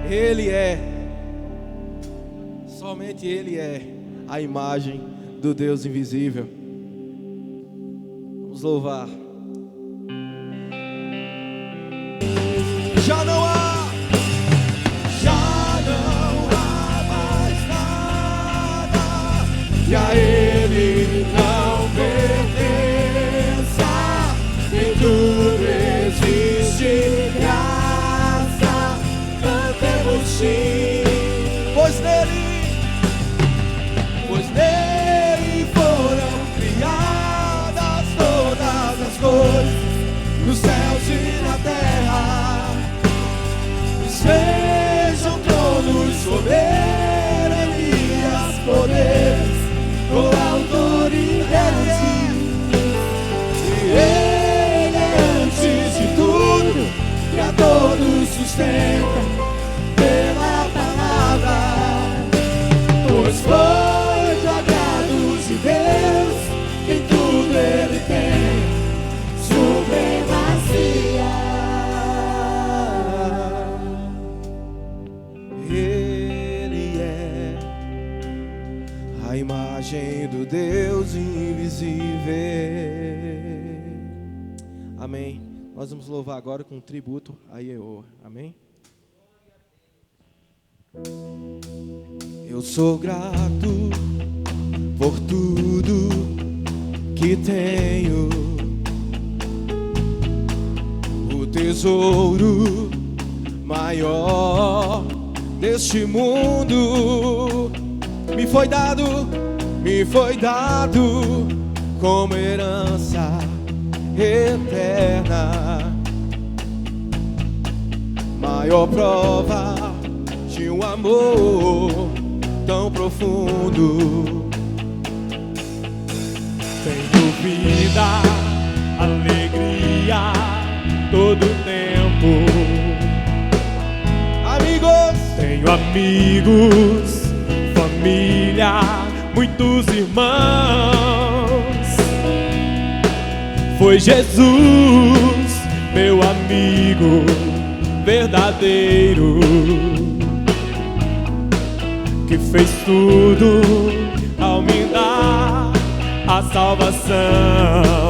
Ele é, somente Ele é a imagem do Deus invisível. Vamos louvar. Já não há mais nada que a Ele não pertença. Em tudo existe graça, cantemos sim, pois nele foram criadas todas as coisas, nos céus e na terra. Sejam tronos, soberanias, poderes, ou autoridade. E Ele é antes de tudo, que a todos sustenta pela palavra. Pois foi do agrado de Deus que em tudo Ele tem supremacia. Ele é a imagem do Deus invisível. Amém. Nós vamos louvar agora com um tributo a Yehova. Amém. Eu sou grato por tudo que tenho, o tesouro maior deste mundo me foi dado como herança eterna, maior prova de um amor tão profundo. Tenho vida, alegria, todo tempo. Amigos, tenho amigos, família, muitos irmãos. Foi Jesus, meu amigo verdadeiro, que fez tudo ao me dar a salvação.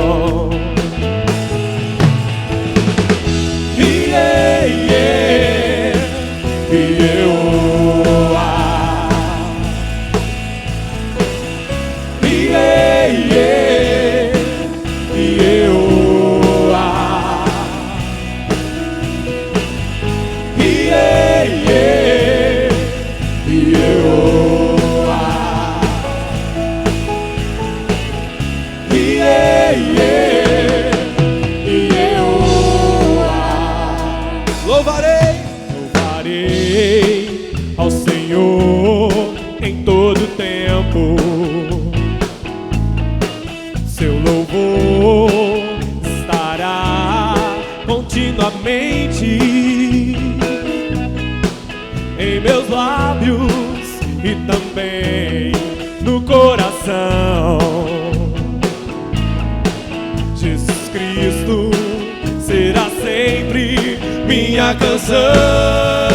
Louvarei ao Senhor em todo tempo. Seu louvor estará continuamente em meus lábios e também no coração. Jesus Cristo será sempre minha canção.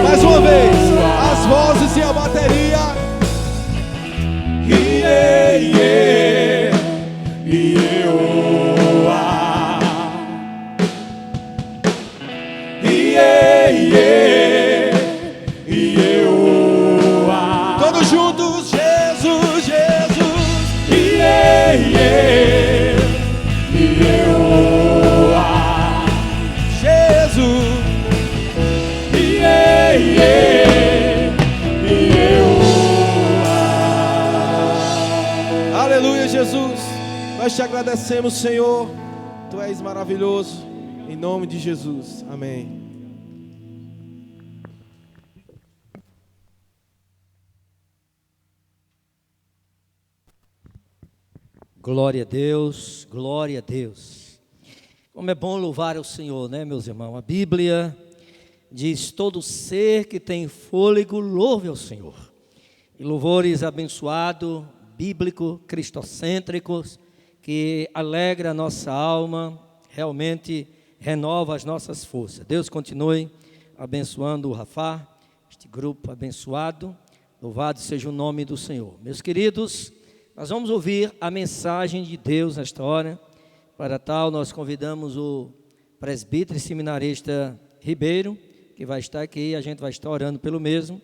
mais uma vez, as vozes e a bateria. Todos juntos, Jesus, Jesus. Jesus. Aleluia, Jesus. Nós te agradecemos, Senhor. Tu és maravilhoso. Em nome de Jesus. Amém. Glória a Deus, glória a Deus. Como é bom louvar o Senhor, né, meus irmãos? A Bíblia diz: todo ser que tem fôlego, louve ao Senhor. E louvores abençoados, bíblicos, cristocêntricos, que alegra a nossa alma, realmente renova as nossas forças. Deus continue abençoando o Rafá, este grupo abençoado. Louvado seja o nome do Senhor. Meus queridos, nós vamos ouvir a mensagem de Deus nesta hora. Para tal, nós convidamos o presbítero e seminarista Ribeiro, que vai estar aqui, a gente vai estar orando pelo mesmo,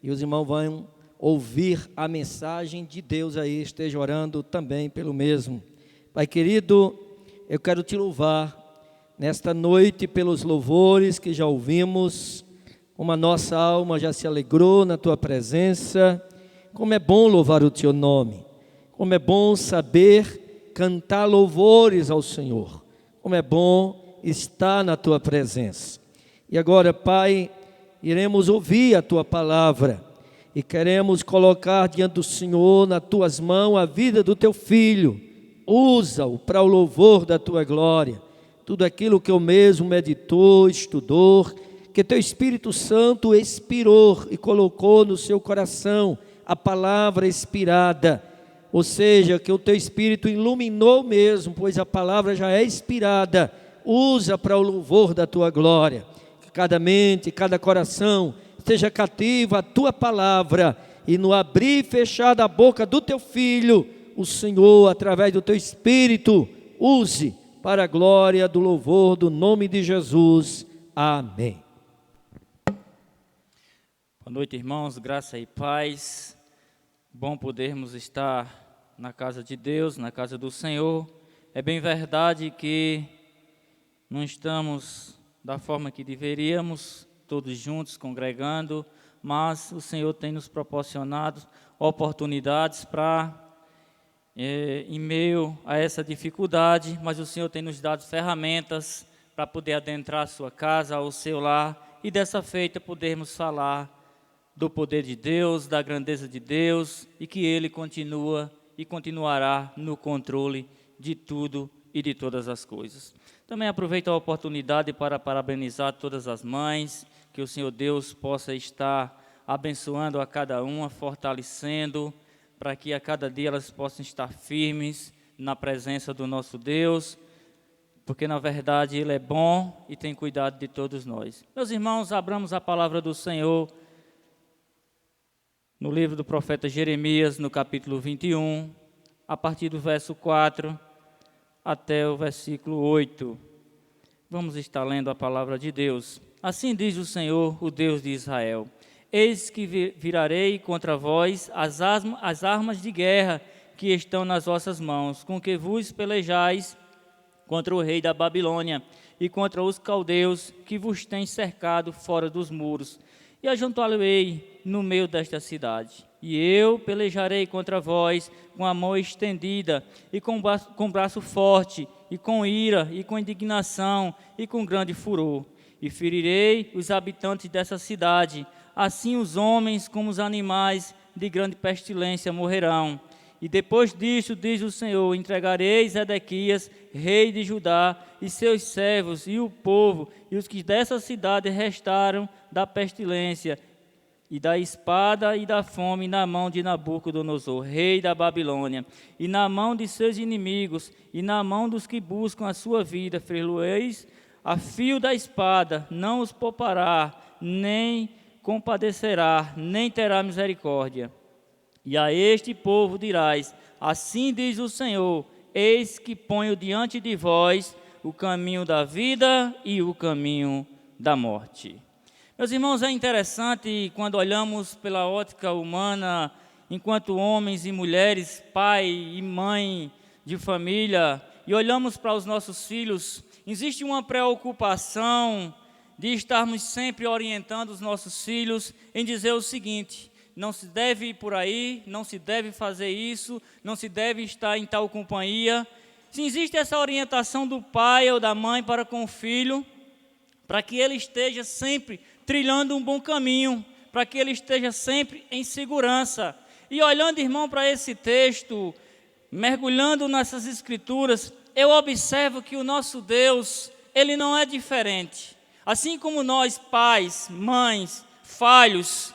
e os irmãos vão ouvir a mensagem de Deus aí, esteja orando também pelo mesmo. Pai querido, eu quero te louvar nesta noite pelos louvores que já ouvimos, como a nossa alma já se alegrou na tua presença. Como é bom louvar o teu nome, como é bom saber cantar louvores ao Senhor, como é bom estar na tua presença. E agora, Pai, iremos ouvir a tua palavra e queremos colocar diante do Senhor, nas tuas mãos, a vida do teu filho. Usa-o para o louvor da tua glória. Tudo aquilo que eu mesmo meditou, estudou, que teu Espírito Santo expirou e colocou no seu coração a palavra inspirada. Ou seja, que o teu Espírito iluminou mesmo, pois a palavra já é inspirada. Usa para o louvor da tua glória. Que cada mente, cada coração esteja cativo à tua palavra. E no abrir e fechar da boca do teu filho, o Senhor, através do teu Espírito, use para a glória do louvor do nome de Jesus. Amém. Boa noite, irmãos, graça e paz. Bom podermos estar na casa de Deus, na casa do Senhor. É bem verdade que não estamos da forma que deveríamos, todos juntos, congregando, mas o Senhor tem nos proporcionado oportunidades para, em meio a essa dificuldade, mas o Senhor tem nos dado ferramentas para poder adentrar a sua casa, ao seu lar, e dessa feita podermos falar do poder de Deus, da grandeza de Deus, e que Ele continua e continuará no controle de tudo e de todas as coisas. Também aproveito a oportunidade para parabenizar todas as mães, que o Senhor Deus possa estar abençoando a cada uma, fortalecendo, para que a cada dia elas possam estar firmes na presença do nosso Deus, porque na verdade Ele é bom e tem cuidado de todos nós. Meus irmãos, abramos a palavra do Senhor no livro do profeta Jeremias, no capítulo 21, a partir do verso 4 até o versículo 8. Vamos estar lendo a palavra de Deus. Assim diz o Senhor, o Deus de Israel: eis que virarei contra vós as armas de guerra que estão nas vossas mãos, com que vos pelejais contra o rei da Babilônia e contra os caldeus que vos têm cercado fora dos muros. E ajuntá-lo-ei no meio desta cidade. E eu pelejarei contra vós com a mão estendida, e com braço forte, e com ira, e com indignação, e com grande furor. E ferirei os habitantes dessa cidade, assim os homens como os animais de grande pestilência morrerão. E depois disso, diz o Senhor, entregarei Zedequias, rei de Judá, e seus servos, e o povo, e os que dessa cidade restaram da pestilência, e da espada e da fome na mão de Nabucodonosor, rei da Babilônia, e na mão de seus inimigos, e na mão dos que buscam a sua vida. Feri-los a fio da espada, não os poupará, nem compadecerá, nem terá misericórdia. E a este povo dirás: assim diz o Senhor, eis que ponho diante de vós o caminho da vida e o caminho da morte. Meus irmãos, é interessante quando olhamos pela ótica humana, enquanto homens e mulheres, pai e mãe de família, e olhamos para os nossos filhos, existe uma preocupação de estarmos sempre orientando os nossos filhos em dizer o seguinte: não se deve ir por aí, não se deve fazer isso, não se deve estar em tal companhia. Se existe essa orientação do pai ou da mãe para com o filho, para que ele esteja sempre trilhando um bom caminho, para que ele esteja sempre em segurança. E olhando, irmão, para esse texto, mergulhando nessas escrituras, eu observo que o nosso Deus, Ele não é diferente. Assim como nós, pais, mães, falhos,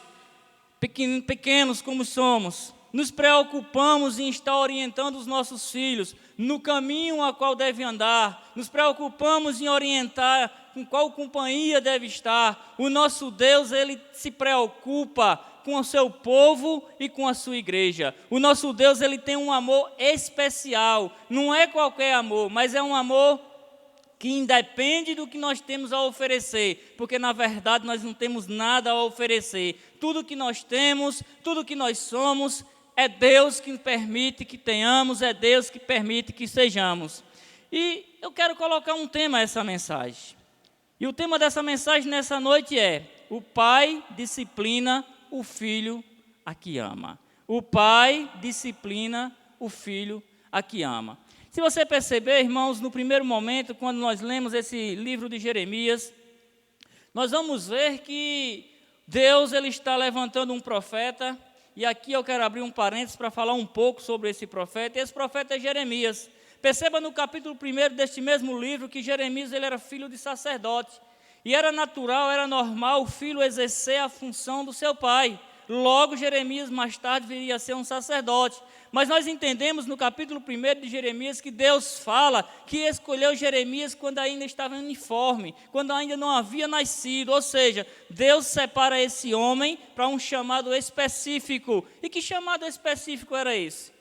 pequenos como somos, nos preocupamos em estar orientando os nossos filhos no caminho a qual devem andar, nos preocupamos em orientar com qual companhia deve estar. O nosso Deus, Ele se preocupa com o seu povo e com a sua igreja. O nosso Deus, Ele tem um amor especial, não é qualquer amor, mas é um amor que independe do que nós temos a oferecer, porque na verdade nós não temos nada a oferecer. Tudo que nós temos, tudo que nós somos, é Deus que permite que tenhamos, é Deus que permite que sejamos. E eu quero colocar um tema a essa mensagem. E o tema dessa mensagem nessa noite é: o pai disciplina o filho a que ama. O pai disciplina o filho a que ama. Se você perceber, irmãos, no primeiro momento, quando nós lemos esse livro de Jeremias, nós vamos ver que Deus, Ele está levantando um profeta, e aqui eu quero abrir um parênteses para falar um pouco sobre esse profeta. Esse profeta é Jeremias. Perceba no capítulo 1 deste mesmo livro que Jeremias, ele era filho de sacerdote, e era natural, era normal o filho exercer a função do seu pai. Logo, Jeremias mais tarde viria a ser um sacerdote. Mas nós entendemos no capítulo 1 de Jeremias que Deus fala que escolheu Jeremias quando ainda estava em uniforme, quando ainda não havia nascido. Ou seja, Deus separa esse homem para um chamado específico. E que chamado específico era esse?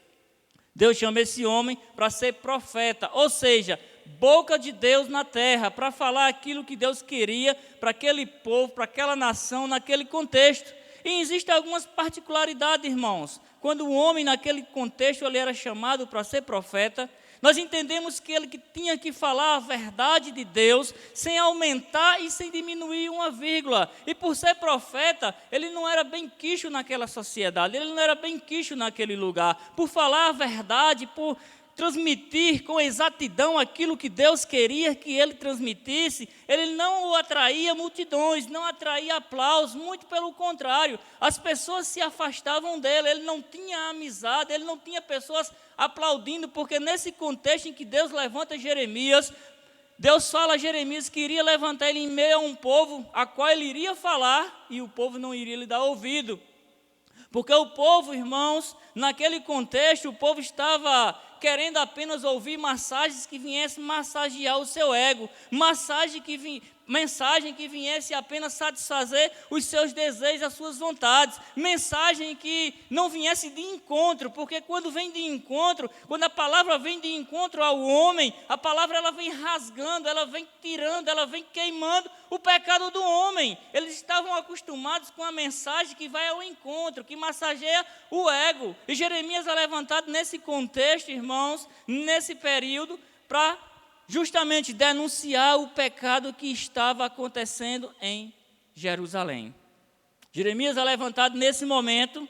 Deus chama esse homem para ser profeta, ou seja, boca de Deus na terra, para falar aquilo que Deus queria para aquele povo, para aquela nação, naquele contexto. E existem algumas particularidades, irmãos. Quando o homem, naquele contexto, ele era chamado para ser profeta, nós entendemos que ele tinha que falar a verdade de Deus, sem aumentar e sem diminuir uma vírgula. E por ser profeta, ele não era bem quisto naquela sociedade, ele não era bem quisto naquele lugar. Por falar a verdade, por transmitir com exatidão aquilo que Deus queria que ele transmitisse, ele não atraía multidões, não atraía aplausos, muito pelo contrário, as pessoas se afastavam dele, ele não tinha amizade, ele não tinha pessoas aplaudindo, porque nesse contexto em que Deus levanta Jeremias, Deus fala a Jeremias que iria levantar ele em meio a um povo a qual ele iria falar, e o povo não iria lhe dar ouvido, porque o povo, irmãos, naquele contexto, o povo estava querendo apenas ouvir mensagens que viessem massagear o seu ego, mensagem que viesse apenas satisfazer os seus desejos, as suas vontades, mensagem que não viesse de encontro, porque quando vem de encontro, quando a palavra vem de encontro ao homem, a palavra ela vem rasgando, ela vem tirando, ela vem queimando o pecado do homem. Eles estavam acostumados com a mensagem que vai ao encontro, que massageia o ego, e Jeremias é levantado nesse contexto, irmãos, nesse período, para justamente denunciar o pecado que estava acontecendo em Jerusalém. Jeremias é levantado nesse momento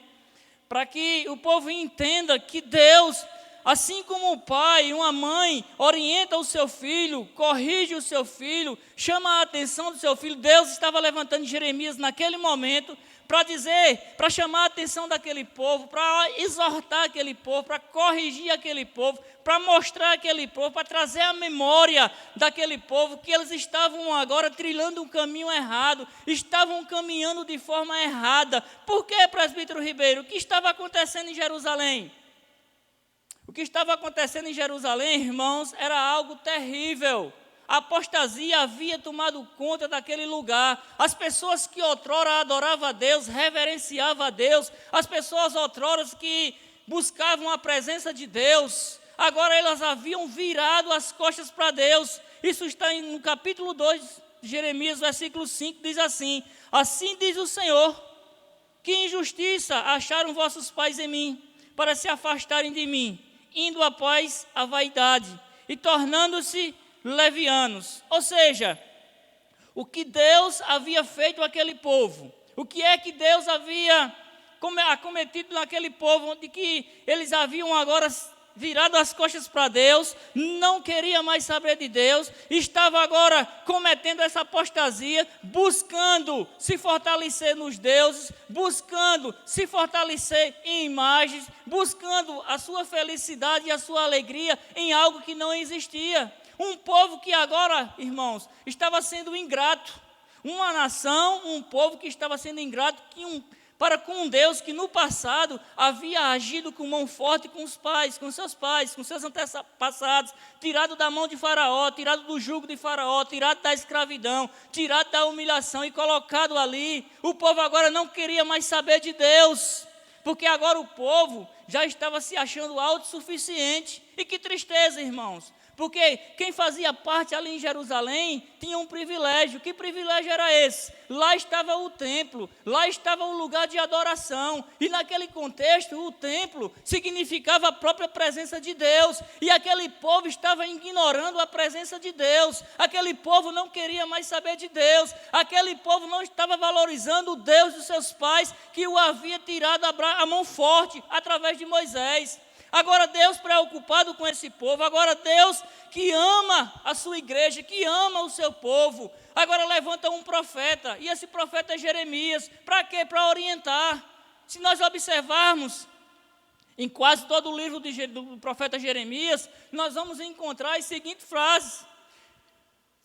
para que o povo entenda que Deus, assim como o pai, uma mãe, orienta o seu filho, corrige o seu filho, chama a atenção do seu filho, Deus estava levantando Jeremias naquele momento para dizer, para chamar a atenção daquele povo, para exortar aquele povo, para corrigir aquele povo, para mostrar aquele povo, para trazer a memória daquele povo que eles estavam agora trilhando um caminho errado, estavam caminhando de forma errada. Por que, presbítero Ribeiro? O que estava acontecendo em Jerusalém? O que estava acontecendo em Jerusalém, irmãos, era algo terrível. A apostasia havia tomado conta daquele lugar. As pessoas que outrora adoravam a Deus, reverenciavam a Deus, as pessoas outrora que buscavam a presença de Deus, agora elas haviam virado as costas para Deus. Isso está no capítulo 2 de Jeremias, versículo 5, diz assim: assim diz o Senhor, que injustiça acharam vossos pais em mim, para se afastarem de mim, indo após a vaidade e tornando-se levianos. Ou seja, o que Deus havia feito àquele povo, o que é que Deus havia acometido naquele povo, de que eles haviam agora virado as costas para Deus, não queria mais saber de Deus, estava agora cometendo essa apostasia, buscando se fortalecer nos deuses, buscando se fortalecer em imagens, buscando a sua felicidade e a sua alegria em algo que não existia. Um povo que agora, irmãos, estava sendo ingrato. Uma nação, um povo que estava sendo ingrato para com um Deus que no passado havia agido com mão forte com os pais, com seus antepassados, tirado da mão de Faraó, tirado do jugo de Faraó, tirado da escravidão, tirado da humilhação e colocado ali. O povo agora não queria mais saber de Deus, porque agora o povo já estava se achando autossuficiente. E que tristeza, irmãos. Porque quem fazia parte ali em Jerusalém tinha um privilégio. Que privilégio era esse? Lá estava o templo, lá estava o lugar de adoração. E naquele contexto, o templo significava a própria presença de Deus. E aquele povo estava ignorando a presença de Deus. Aquele povo não queria mais saber de Deus. Aquele povo não estava valorizando o Deus dos seus pais, que o havia tirado a mão forte através de Moisés. Agora Deus preocupado com esse povo, agora Deus que ama a sua igreja, que ama o seu povo, agora levanta um profeta, e esse profeta é Jeremias. Para quê? Para orientar. Se nós observarmos, em quase todo o livro do profeta Jeremias, nós vamos encontrar as seguintes frases: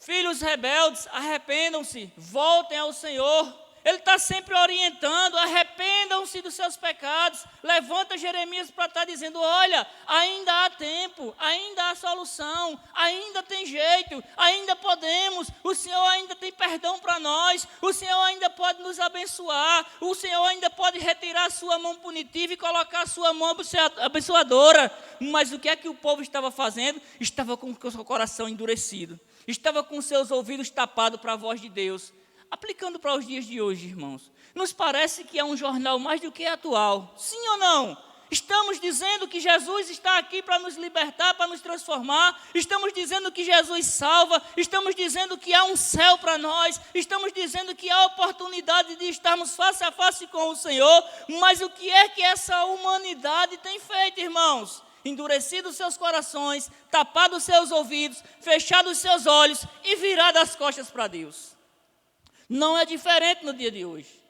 filhos rebeldes, arrependam-se, voltem ao Senhor. Ele está sempre orientando, arrependam-se dos seus pecados. Levanta Jeremias para estar dizendo: olha, ainda há tempo, ainda há solução, ainda tem jeito, ainda podemos, o Senhor ainda tem perdão para nós, o Senhor ainda pode nos abençoar, o Senhor ainda pode retirar a sua mão punitiva e colocar a sua mão abençoadora. Mas o que é que o povo estava fazendo? Estava com o seu coração endurecido, estava com seus ouvidos tapados para a voz de Deus. Aplicando para os dias de hoje, irmãos, nos parece que é um jornal mais do que atual. Sim ou não? Estamos dizendo que Jesus está aqui para nos libertar, para nos transformar. Estamos dizendo que Jesus salva. Estamos dizendo que há um céu para nós. Estamos dizendo que há oportunidade de estarmos face a face com o Senhor. Mas o que é que essa humanidade tem feito, irmãos? Endurecido os seus corações, tapado os seus ouvidos, fechado os seus olhos e virado as costas para Deus. Não é diferente no dia de hoje.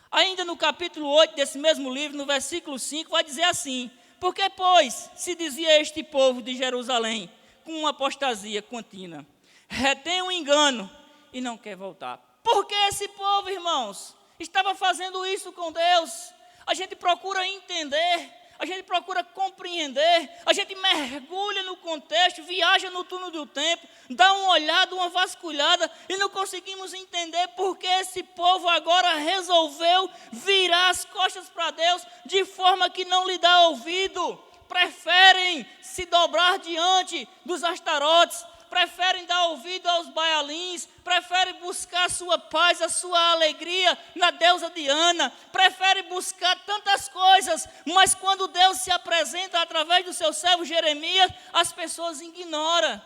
Ainda no capítulo 8 desse mesmo livro, no versículo 5, vai dizer assim: porque, pois, se dizia este povo de Jerusalém, com uma apostasia contínua, retém o engano e não quer voltar. Por que esse povo, irmãos, estava fazendo isso com Deus? A gente procura entender, a gente procura compreender, a gente mergulha no contexto, viaja no túnel do tempo, dá uma olhada, uma vasculhada, e não conseguimos entender por que esse povo agora resolveu virar as costas para Deus, de forma que não lhe dá ouvido. Preferem se dobrar diante dos astarotes, preferem dar ouvido aos baalins, preferem buscar a sua paz, a sua alegria na deusa Diana, preferem buscar tantas coisas, mas quando Deus se apresenta através do seu servo Jeremias, as pessoas ignoram.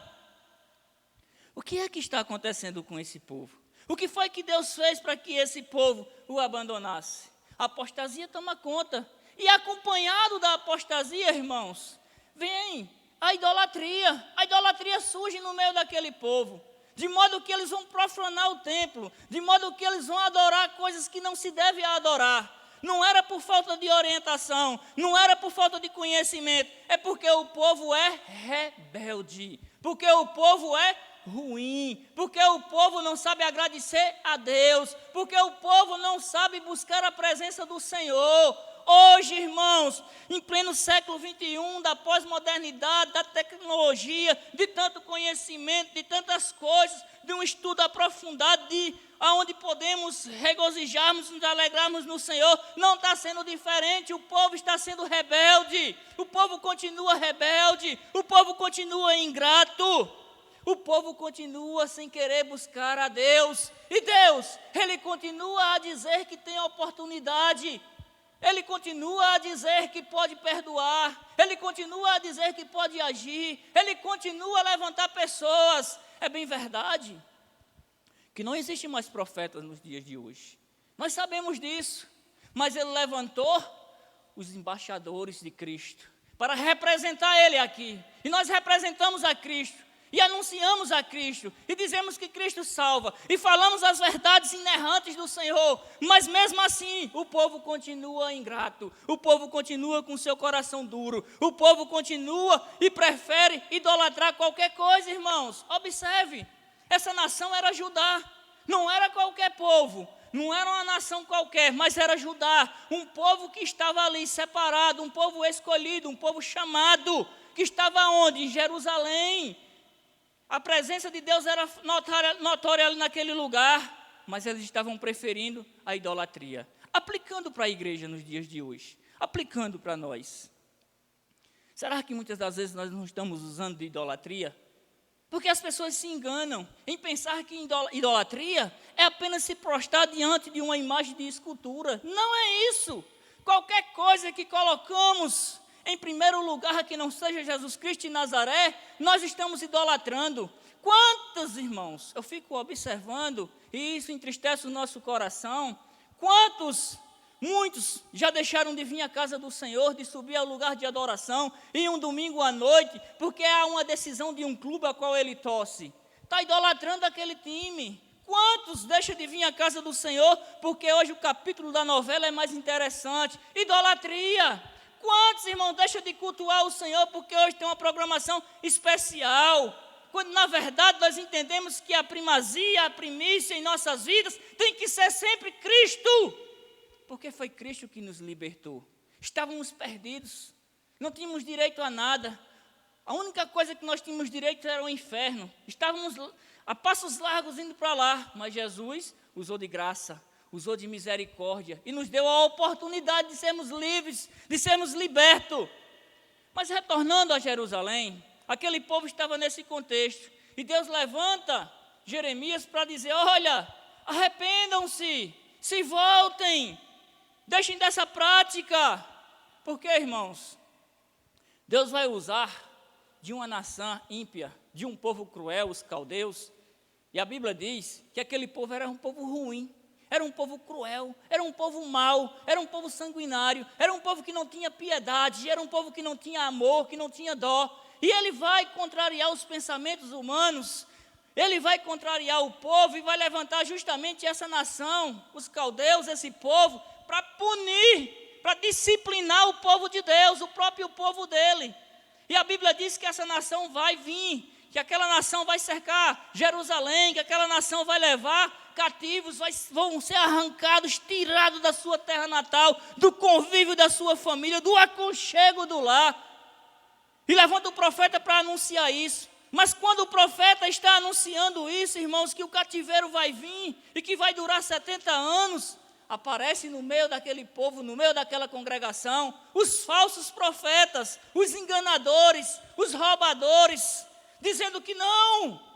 O que é que está acontecendo com esse povo? O que foi que Deus fez para que esse povo o abandonasse? A apostasia toma conta, e acompanhado da apostasia, irmãos, vem a idolatria surge no meio daquele povo, de modo que eles vão profanar o templo, de modo que eles vão adorar coisas que não se deve adorar. Não era por falta de orientação, não era por falta de conhecimento, é porque o povo é rebelde, porque o povo é ruim, porque o povo não sabe agradecer a Deus, porque o povo não sabe buscar a presença do Senhor. Hoje, irmãos, em pleno século XXI, da pós-modernidade, da tecnologia, de tanto conhecimento, de tantas coisas, de um estudo aprofundado, onde podemos regozijarmos, nos alegrarmos no Senhor, não está sendo diferente. O povo está sendo rebelde, o povo continua rebelde, o povo continua ingrato, o povo continua sem querer buscar a Deus. E Deus, Ele continua a dizer que tem oportunidade. Ele continua a dizer que pode perdoar, Ele continua a dizer que pode agir, Ele continua a levantar pessoas. É bem verdade que não existe mais profetas nos dias de hoje. Nós sabemos disso, mas Ele levantou os embaixadores de Cristo para representar Ele aqui. E nós representamos a Cristo. E anunciamos a Cristo, e dizemos que Cristo salva, e falamos as verdades inerrantes do Senhor, mas mesmo assim, o povo continua ingrato, o povo continua com seu coração duro, o povo continua e prefere idolatrar qualquer coisa, irmãos. Observe, essa nação era Judá, não era qualquer povo, não era uma nação qualquer, mas era Judá, um povo que estava ali separado, um povo escolhido, um povo chamado, que estava onde? Em Jerusalém. A presença de Deus era notória ali naquele lugar, mas eles estavam preferindo a idolatria. Aplicando para a igreja nos dias de hoje, aplicando para nós. Será que muitas das vezes nós não estamos usando de idolatria? Porque as pessoas se enganam em pensar que idolatria é apenas se prostrar diante de uma imagem de escultura. Não é isso. Qualquer coisa que colocamos em primeiro lugar que não seja Jesus Cristo de Nazaré, nós estamos idolatrando. Quantos, irmãos, eu fico observando, e isso entristece o nosso coração, muitos já deixaram de vir à casa do Senhor, de subir ao lugar de adoração, em um domingo à noite, porque há uma decisão de um clube a qual ele torce. Está idolatrando aquele time. Quantos deixam de vir à casa do Senhor, porque hoje o capítulo da novela é mais interessante? Idolatria. Quantos, irmãos, deixam de cultuar o Senhor porque hoje tem uma programação especial? Quando, na verdade, nós entendemos que a primazia, a primícia em nossas vidas tem que ser sempre Cristo. Porque foi Cristo que nos libertou. Estávamos perdidos, não tínhamos direito a nada. A única coisa que nós tínhamos direito era o inferno. Estávamos a passos largos indo para lá, mas Jesus usou de graça, usou de misericórdia e nos deu a oportunidade de sermos livres, de sermos libertos. Mas retornando a Jerusalém, aquele povo estava nesse contexto. E Deus levanta Jeremias para dizer: olha, arrependam-se, se voltem, deixem dessa prática. Porque, irmãos, Deus vai usar de uma nação ímpia, de um povo cruel, os caldeus. E a Bíblia diz que aquele povo era um povo ruim. Era um povo cruel, era um povo mau, era um povo sanguinário, era um povo que não tinha piedade, era um povo que não tinha amor, que não tinha dó. E ele vai contrariar os pensamentos humanos, ele vai contrariar o povo e vai levantar justamente essa nação, os caldeus, esse povo, para punir, para disciplinar o povo de Deus, o próprio povo dele. E a Bíblia diz que essa nação vai vir, que aquela nação vai cercar Jerusalém, que aquela nação vai levar cativos, vão ser arrancados, tirados da sua terra natal, do convívio da sua família, do aconchego do lar. E levanta o profeta para anunciar isso. Mas quando o profeta está anunciando isso, irmãos, que o cativeiro vai vir e que vai durar 70 anos, aparece no meio daquele povo, no meio daquela congregação, os falsos profetas, os enganadores, os roubadores, dizendo que não.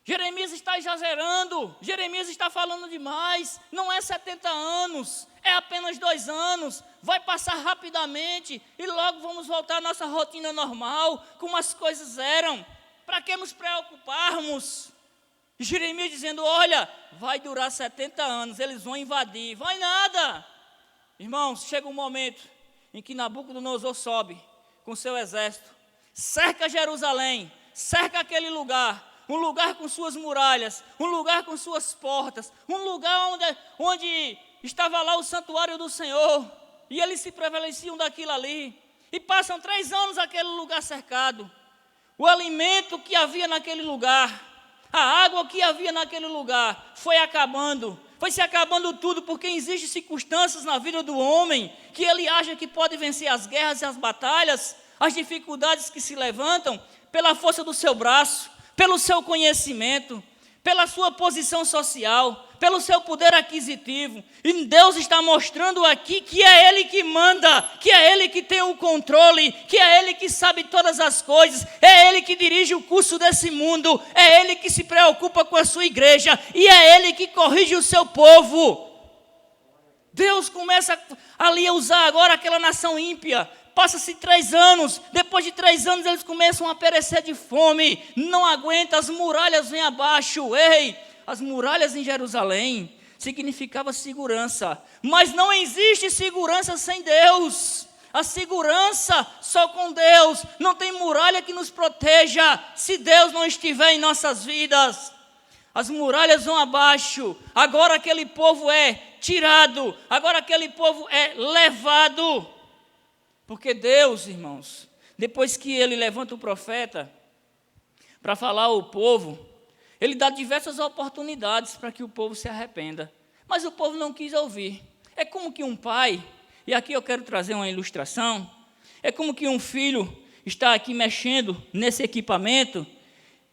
Jeremias está exagerando, Jeremias está falando demais, não é 70 anos, é apenas 2 anos, vai passar rapidamente e logo vamos voltar à nossa rotina normal, como as coisas eram. Para que nos preocuparmos? Jeremias dizendo: olha, vai durar 70 anos, eles vão invadir. Vai nada. Irmãos, chega um momento em que Nabucodonosor sobe com seu exército, cerca Jerusalém, cerca aquele lugar, um lugar com suas muralhas, um lugar com suas portas, um lugar onde estava lá o santuário do Senhor, e eles se prevaleciam daquilo ali, e passam 3 anos aquele lugar cercado. O alimento que havia naquele lugar, a água que havia naquele lugar, foi se acabando tudo, porque existem circunstâncias na vida do homem, que ele acha que pode vencer as guerras e as batalhas, as dificuldades que se levantam, pela força do seu braço, pelo seu conhecimento, pela sua posição social, pelo seu poder aquisitivo. E Deus está mostrando aqui que é Ele que manda, que é Ele que tem o controle, que é Ele que sabe todas as coisas, é Ele que dirige o curso desse mundo, é Ele que se preocupa com a sua igreja, e é Ele que corrige o seu povo. Deus começa ali a usar agora aquela nação ímpia. Passa-se 3 anos, depois de 3 anos eles começam a perecer de fome, não aguenta, as muralhas vêm abaixo. Ei, as muralhas em Jerusalém significava segurança, mas não existe segurança sem Deus. A segurança só com Deus. Não tem muralha que nos proteja se Deus não estiver em nossas vidas. As muralhas vão abaixo. Agora aquele povo é tirado. Agora aquele povo é levado. Porque Deus, irmãos, depois que ele levanta o profeta para falar ao povo, ele dá diversas oportunidades para que o povo se arrependa. Mas o povo não quis ouvir. É como que um pai, e aqui eu quero trazer uma ilustração, é como que um filho está aqui mexendo nesse equipamento,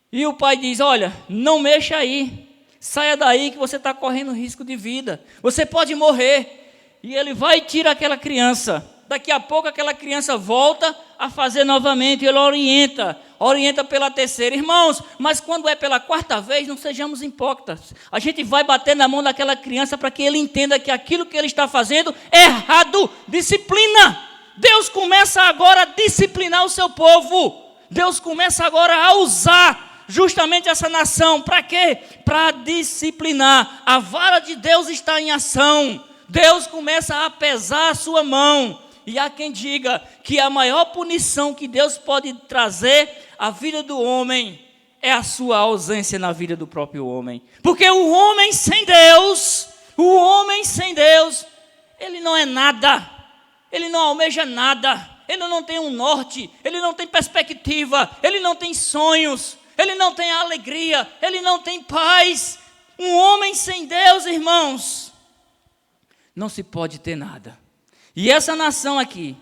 e o pai diz, olha, não mexa aí, saia daí que você está correndo risco de vida, você pode morrer. E ele vai e tira aquela criança. Daqui a pouco aquela criança volta a fazer novamente, ele orienta pela terceira. Irmãos, mas quando é pela quarta vez, não sejamos hipócritas. A gente vai bater na mão daquela criança para que ele entenda que aquilo que ele está fazendo é errado. Disciplina. Deus começa agora a disciplinar o seu povo. Deus começa agora a usar justamente essa nação. Para quê? Para disciplinar. A vara de Deus está em ação. Deus começa a pesar a sua mão. E há quem diga que a maior punição que Deus pode trazer à vida do homem é a sua ausência na vida do próprio homem. Porque o homem sem Deus, ele não é nada, ele não almeja nada, ele não tem um norte, ele não tem perspectiva, ele não tem sonhos, ele não tem alegria, ele não tem paz. Um homem sem Deus, irmãos, não se pode ter nada. E essa nação aqui,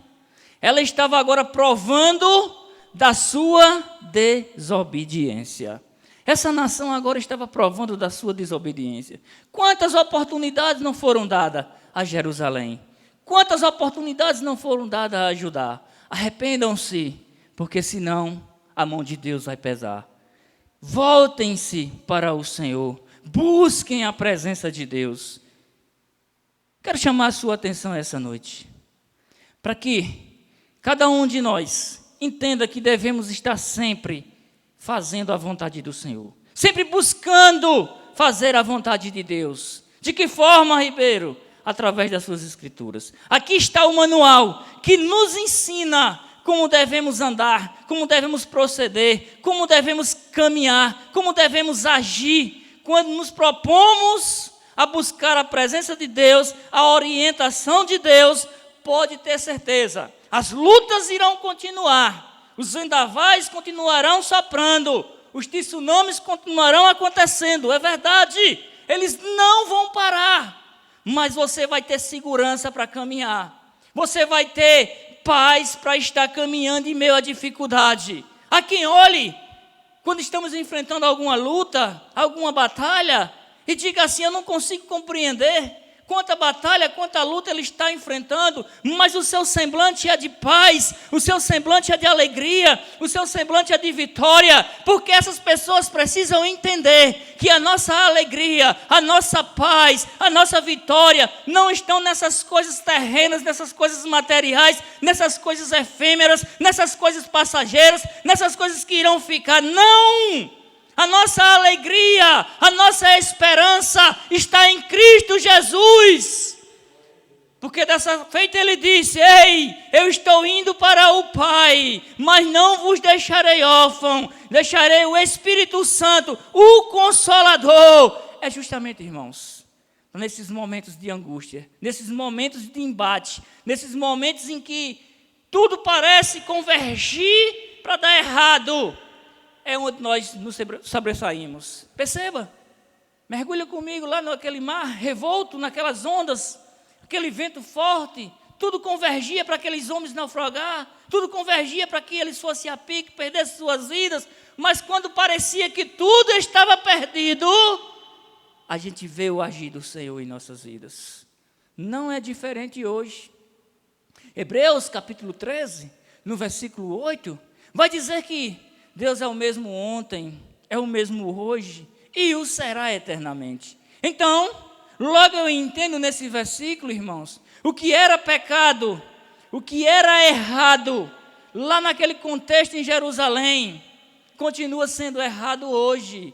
ela estava agora provando da sua desobediência. Essa nação agora estava provando da sua desobediência. Quantas oportunidades não foram dadas a Jerusalém? Quantas oportunidades não foram dadas a Judá? Arrependam-se, porque senão a mão de Deus vai pesar. Voltem-se para o Senhor, busquem a presença de Deus. Quero chamar a sua atenção essa noite, para que cada um de nós entenda que devemos estar sempre fazendo a vontade do Senhor, sempre buscando fazer a vontade de Deus. De que forma, Ribeiro? Através das suas escrituras. Aqui está o manual que nos ensina como devemos andar, como devemos proceder, como devemos caminhar, como devemos agir quando nos propomos a buscar a presença de Deus, a orientação de Deus. Pode ter certeza, as lutas irão continuar, os vendavais continuarão soprando, os tsunamis continuarão acontecendo, é verdade, eles não vão parar, mas você vai ter segurança para caminhar, você vai ter paz para estar caminhando em meio à dificuldade. Há quem olhe, quando estamos enfrentando alguma luta, alguma batalha, e diga assim, eu não consigo compreender quanta batalha, quanta luta ele está enfrentando, mas o seu semblante é de paz, o seu semblante é de alegria, o seu semblante é de vitória, porque essas pessoas precisam entender que a nossa alegria, a nossa paz, a nossa vitória não estão nessas coisas terrenas, nessas coisas materiais, nessas coisas efêmeras, nessas coisas passageiras, nessas coisas que irão ficar, não! A nossa alegria, a nossa esperança está em Cristo Jesus. Porque dessa feita ele disse, ei, eu estou indo para o Pai, mas não vos deixarei órfão, deixarei o Espírito Santo, o Consolador. É justamente, irmãos, nesses momentos de angústia, nesses momentos de embate, nesses momentos em que tudo parece convergir para dar errado, é onde nós nos sobressaímos. Perceba, mergulha comigo lá naquele mar revolto, naquelas ondas, aquele vento forte, tudo convergia para aqueles homens naufragar, tudo convergia para que eles fossem a pique, perdessem suas vidas, mas quando parecia que tudo estava perdido, a gente vê o agir do Senhor em nossas vidas. Não é diferente hoje. Hebreus capítulo 13, no versículo 8, vai dizer que Deus é o mesmo ontem, é o mesmo hoje e o será eternamente. Então, logo eu entendo nesse versículo, irmãos, o que era pecado, o que era errado, lá naquele contexto em Jerusalém, continua sendo errado hoje.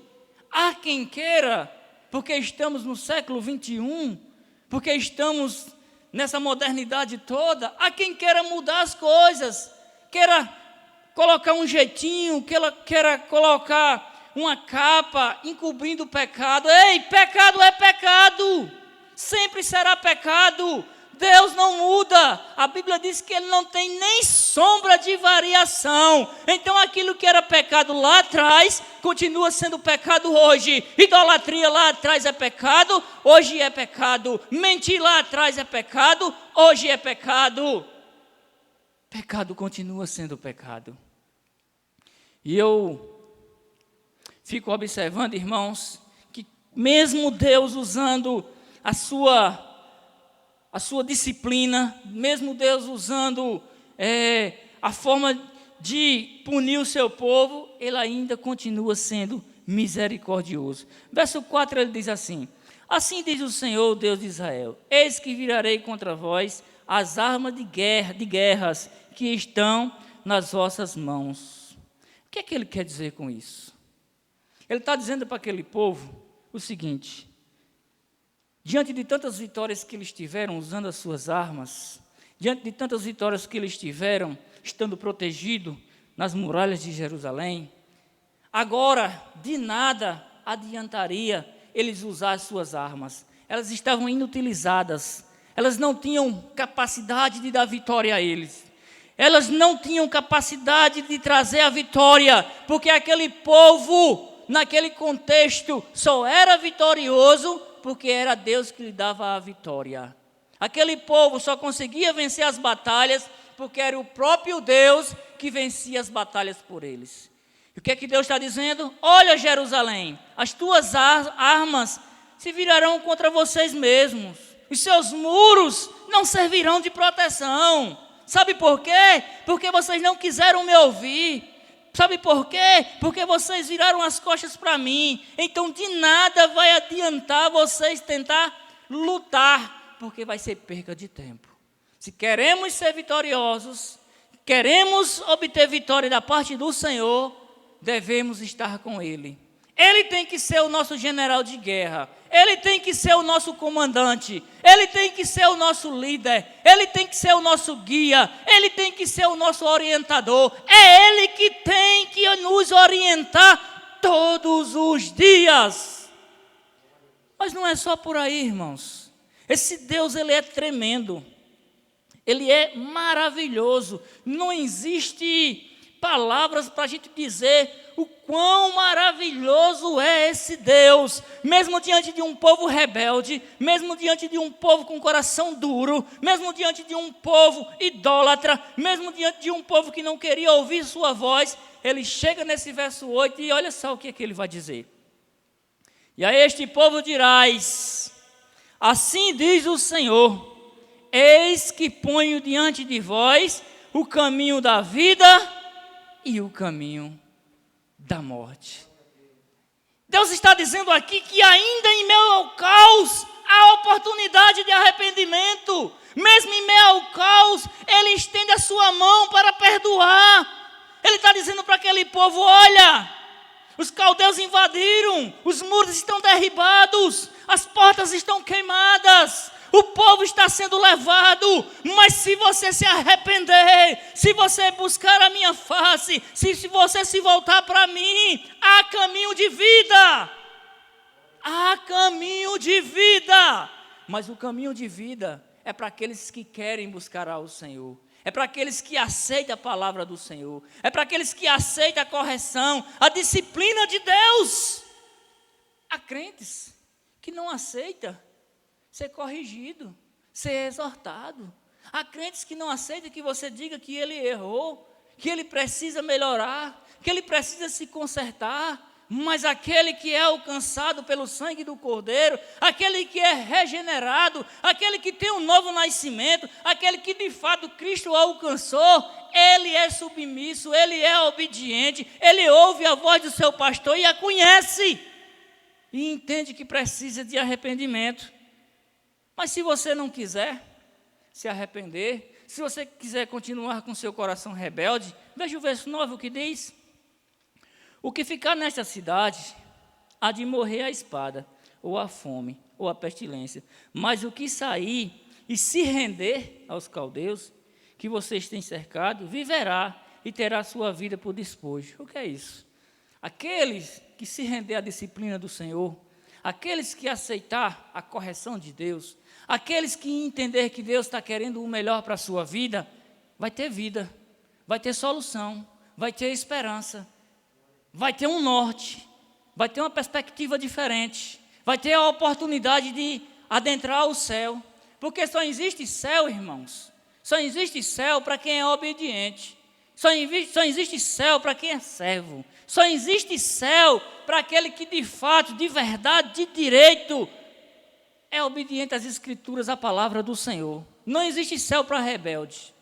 Há quem queira, porque estamos no século 21, porque estamos nessa modernidade toda, há quem queira mudar as coisas, queira colocar um jeitinho, queira colocar uma capa encobrindo o pecado. Ei, pecado é pecado, sempre será pecado. Deus não muda, a Bíblia diz que Ele não tem nem sombra de variação. Então aquilo que era pecado lá atrás, continua sendo pecado hoje. Idolatria lá atrás é pecado, hoje é pecado. Mentir lá atrás é pecado, hoje é pecado. Pecado continua sendo pecado. E eu fico observando, irmãos, que mesmo Deus usando a sua disciplina, mesmo Deus usando a forma de punir o seu povo, Ele ainda continua sendo misericordioso. Verso 4 ele diz assim: assim diz o Senhor, Deus de Israel, eis que virarei contra vós as armas de guerras que estão nas vossas mãos. O que é que ele quer dizer com isso? Ele está dizendo para aquele povo o seguinte: diante de tantas vitórias que eles tiveram usando as suas armas, diante de tantas vitórias que eles tiveram estando protegidos nas muralhas de Jerusalém, agora de nada adiantaria eles usar as suas armas. Elas estavam inutilizadas, elas não tinham capacidade de dar vitória a eles. Elas não tinham capacidade de trazer a vitória, porque aquele povo, naquele contexto, só era vitorioso porque era Deus que lhe dava a vitória. Aquele povo só conseguia vencer as batalhas porque era o próprio Deus que vencia as batalhas por eles. E o que é que Deus está dizendo? Olha, Jerusalém, as tuas armas se virarão contra vocês mesmos. Os seus muros não servirão de proteção. Sabe por quê? Porque vocês não quiseram me ouvir. Sabe por quê? Porque vocês viraram as costas para mim. Então de nada vai adiantar vocês tentar lutar, porque vai ser perca de tempo. Se queremos ser vitoriosos, queremos obter vitória da parte do Senhor, devemos estar com Ele. Ele tem que ser o nosso general de guerra. Ele tem que ser o nosso comandante. Ele tem que ser o nosso líder. Ele tem que ser o nosso guia. Ele tem que ser o nosso orientador. É Ele que tem que nos orientar todos os dias. Mas não é só por aí, irmãos. Esse Deus, Ele é tremendo. Ele é maravilhoso. Não existe palavras para a gente dizer o quão maravilhoso é esse Deus, mesmo diante de um povo rebelde, mesmo diante de um povo com coração duro, mesmo diante de um povo idólatra, mesmo diante de um povo que não queria ouvir sua voz. Ele chega nesse verso 8 e olha só o que ele vai dizer. E a este povo dirás: assim diz o Senhor, eis que ponho diante de vós o caminho da vida e o caminho da morte. Deus está dizendo aqui que ainda em meio ao caos há oportunidade de arrependimento. Mesmo em meio ao caos, Ele estende a sua mão para perdoar. Ele está dizendo para aquele povo: olha, os caldeus invadiram, os muros estão derribados, as portas estão queimadas, o povo está sendo levado, mas se você se arrepender, se você buscar a minha face, se você se voltar para mim, há caminho de vida. Há caminho de vida. Mas o caminho de vida é para aqueles que querem buscar ao Senhor. É para aqueles que aceitam a palavra do Senhor. É para aqueles que aceitam a correção, a disciplina de Deus. Há crentes que não aceitam ser corrigido, ser exortado. Há crentes que não aceitam que você diga que ele errou, que ele precisa melhorar, que ele precisa se consertar. Mas aquele que é alcançado pelo sangue do Cordeiro, aquele que é regenerado, aquele que tem um novo nascimento, aquele que de fato Cristo alcançou, ele é submisso, ele é obediente, ele ouve a voz do seu pastor e a conhece, e entende que precisa de arrependimento. Mas se você não quiser se arrepender, se você quiser continuar com seu coração rebelde, veja o verso 9, o que diz: o que ficar nesta cidade há de morrer a espada, ou a fome, ou a pestilência. Mas o que sair e se render aos caldeus, que vocês têm cercado, viverá e terá sua vida por despojo. O que é isso? Aqueles que se render à disciplina do Senhor, aqueles que aceitar a correção de Deus, aqueles que entender que Deus está querendo o melhor para a sua vida, vai ter solução, vai ter esperança, vai ter um norte, vai ter uma perspectiva diferente, vai ter a oportunidade de adentrar o céu, porque só existe céu, irmãos, só existe céu para quem é obediente, só existe céu para quem é servo, só existe céu para aquele que de fato, de verdade, de direito, é obediente às Escrituras, à palavra do Senhor. Não existe céu para rebelde,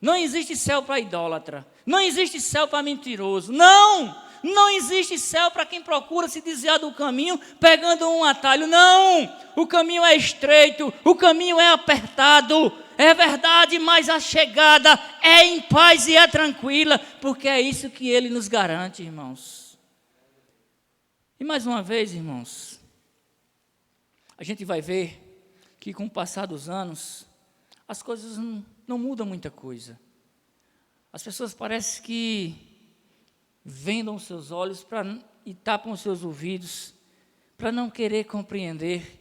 não existe céu para idólatra, não existe céu para mentiroso, não existe céu para quem procura se desviar do caminho pegando um atalho, não, o caminho é estreito, o caminho é apertado, é verdade, mas a chegada é em paz e é tranquila, porque é isso que Ele nos garante, irmãos. E mais uma vez, irmãos, a gente vai ver que com o passar dos anos, as coisas não mudam muita coisa. As pessoas parecem que vendam os seus olhos e tapam os seus ouvidos para não querer compreender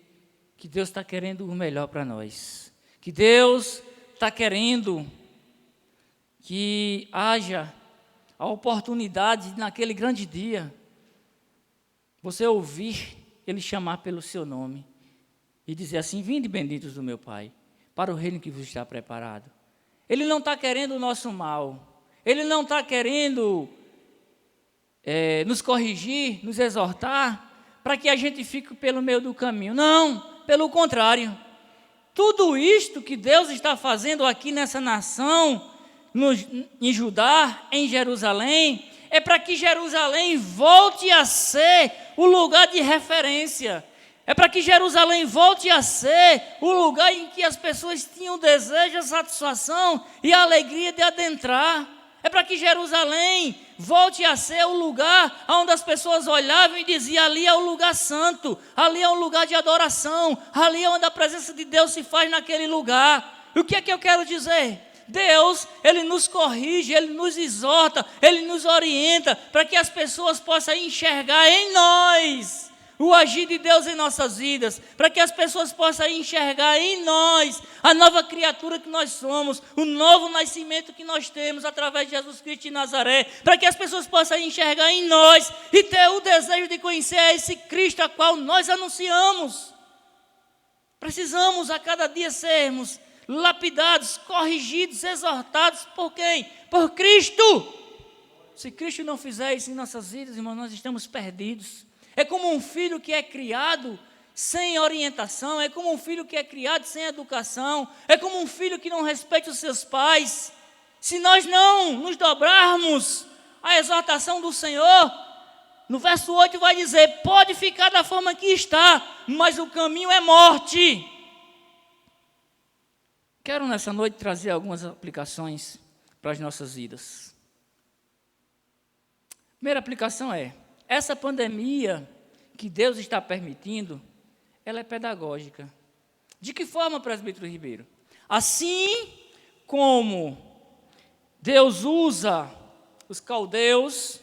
que Deus está querendo o melhor para nós. Que Deus está querendo que haja a oportunidade naquele grande dia, você ouvir Ele chamar pelo seu nome e dizer assim: vinde benditos do meu Pai, para o reino que vos está preparado. Ele não está querendo o nosso mal, Ele não está querendo nos corrigir, nos exortar, para que a gente fique pelo meio do caminho. Não, pelo contrário. Tudo isto que Deus está fazendo aqui nessa nação, em Judá, em Jerusalém, é para que Jerusalém volte a ser o lugar de referência. É para que Jerusalém volte a ser o lugar em que as pessoas tinham desejo, a satisfação e a alegria de adentrar. É para que Jerusalém volte a ser o lugar onde as pessoas olhavam e diziam: ali é o lugar santo, ali é o lugar de adoração, ali é onde a presença de Deus se faz naquele lugar. E o que é que eu quero dizer? Deus, Ele nos corrige, Ele nos exorta, Ele nos orienta, para que as pessoas possam enxergar em nós o agir de Deus em nossas vidas, para que as pessoas possam enxergar em nós a nova criatura que nós somos, o novo nascimento que nós temos através de Jesus Cristo de Nazaré, para que as pessoas possam enxergar em nós e ter o desejo de conhecer esse Cristo a qual nós anunciamos. Precisamos a cada dia sermos lapidados, corrigidos, exortados por quem? Por Cristo. Se Cristo não fizer isso em nossas vidas, irmãos, nós estamos perdidos. É como um filho que é criado sem orientação, é como um filho que é criado sem educação, é como um filho que não respeita os seus pais. Se nós não nos dobrarmos à exortação do Senhor, no verso 8 vai dizer: pode ficar da forma que está, mas o caminho é morte. Quero nessa noite trazer algumas aplicações para as nossas vidas. A primeira aplicação é: essa pandemia que Deus está permitindo, ela é pedagógica. De que forma, presbítero Ribeiro? Assim como Deus usa os caldeus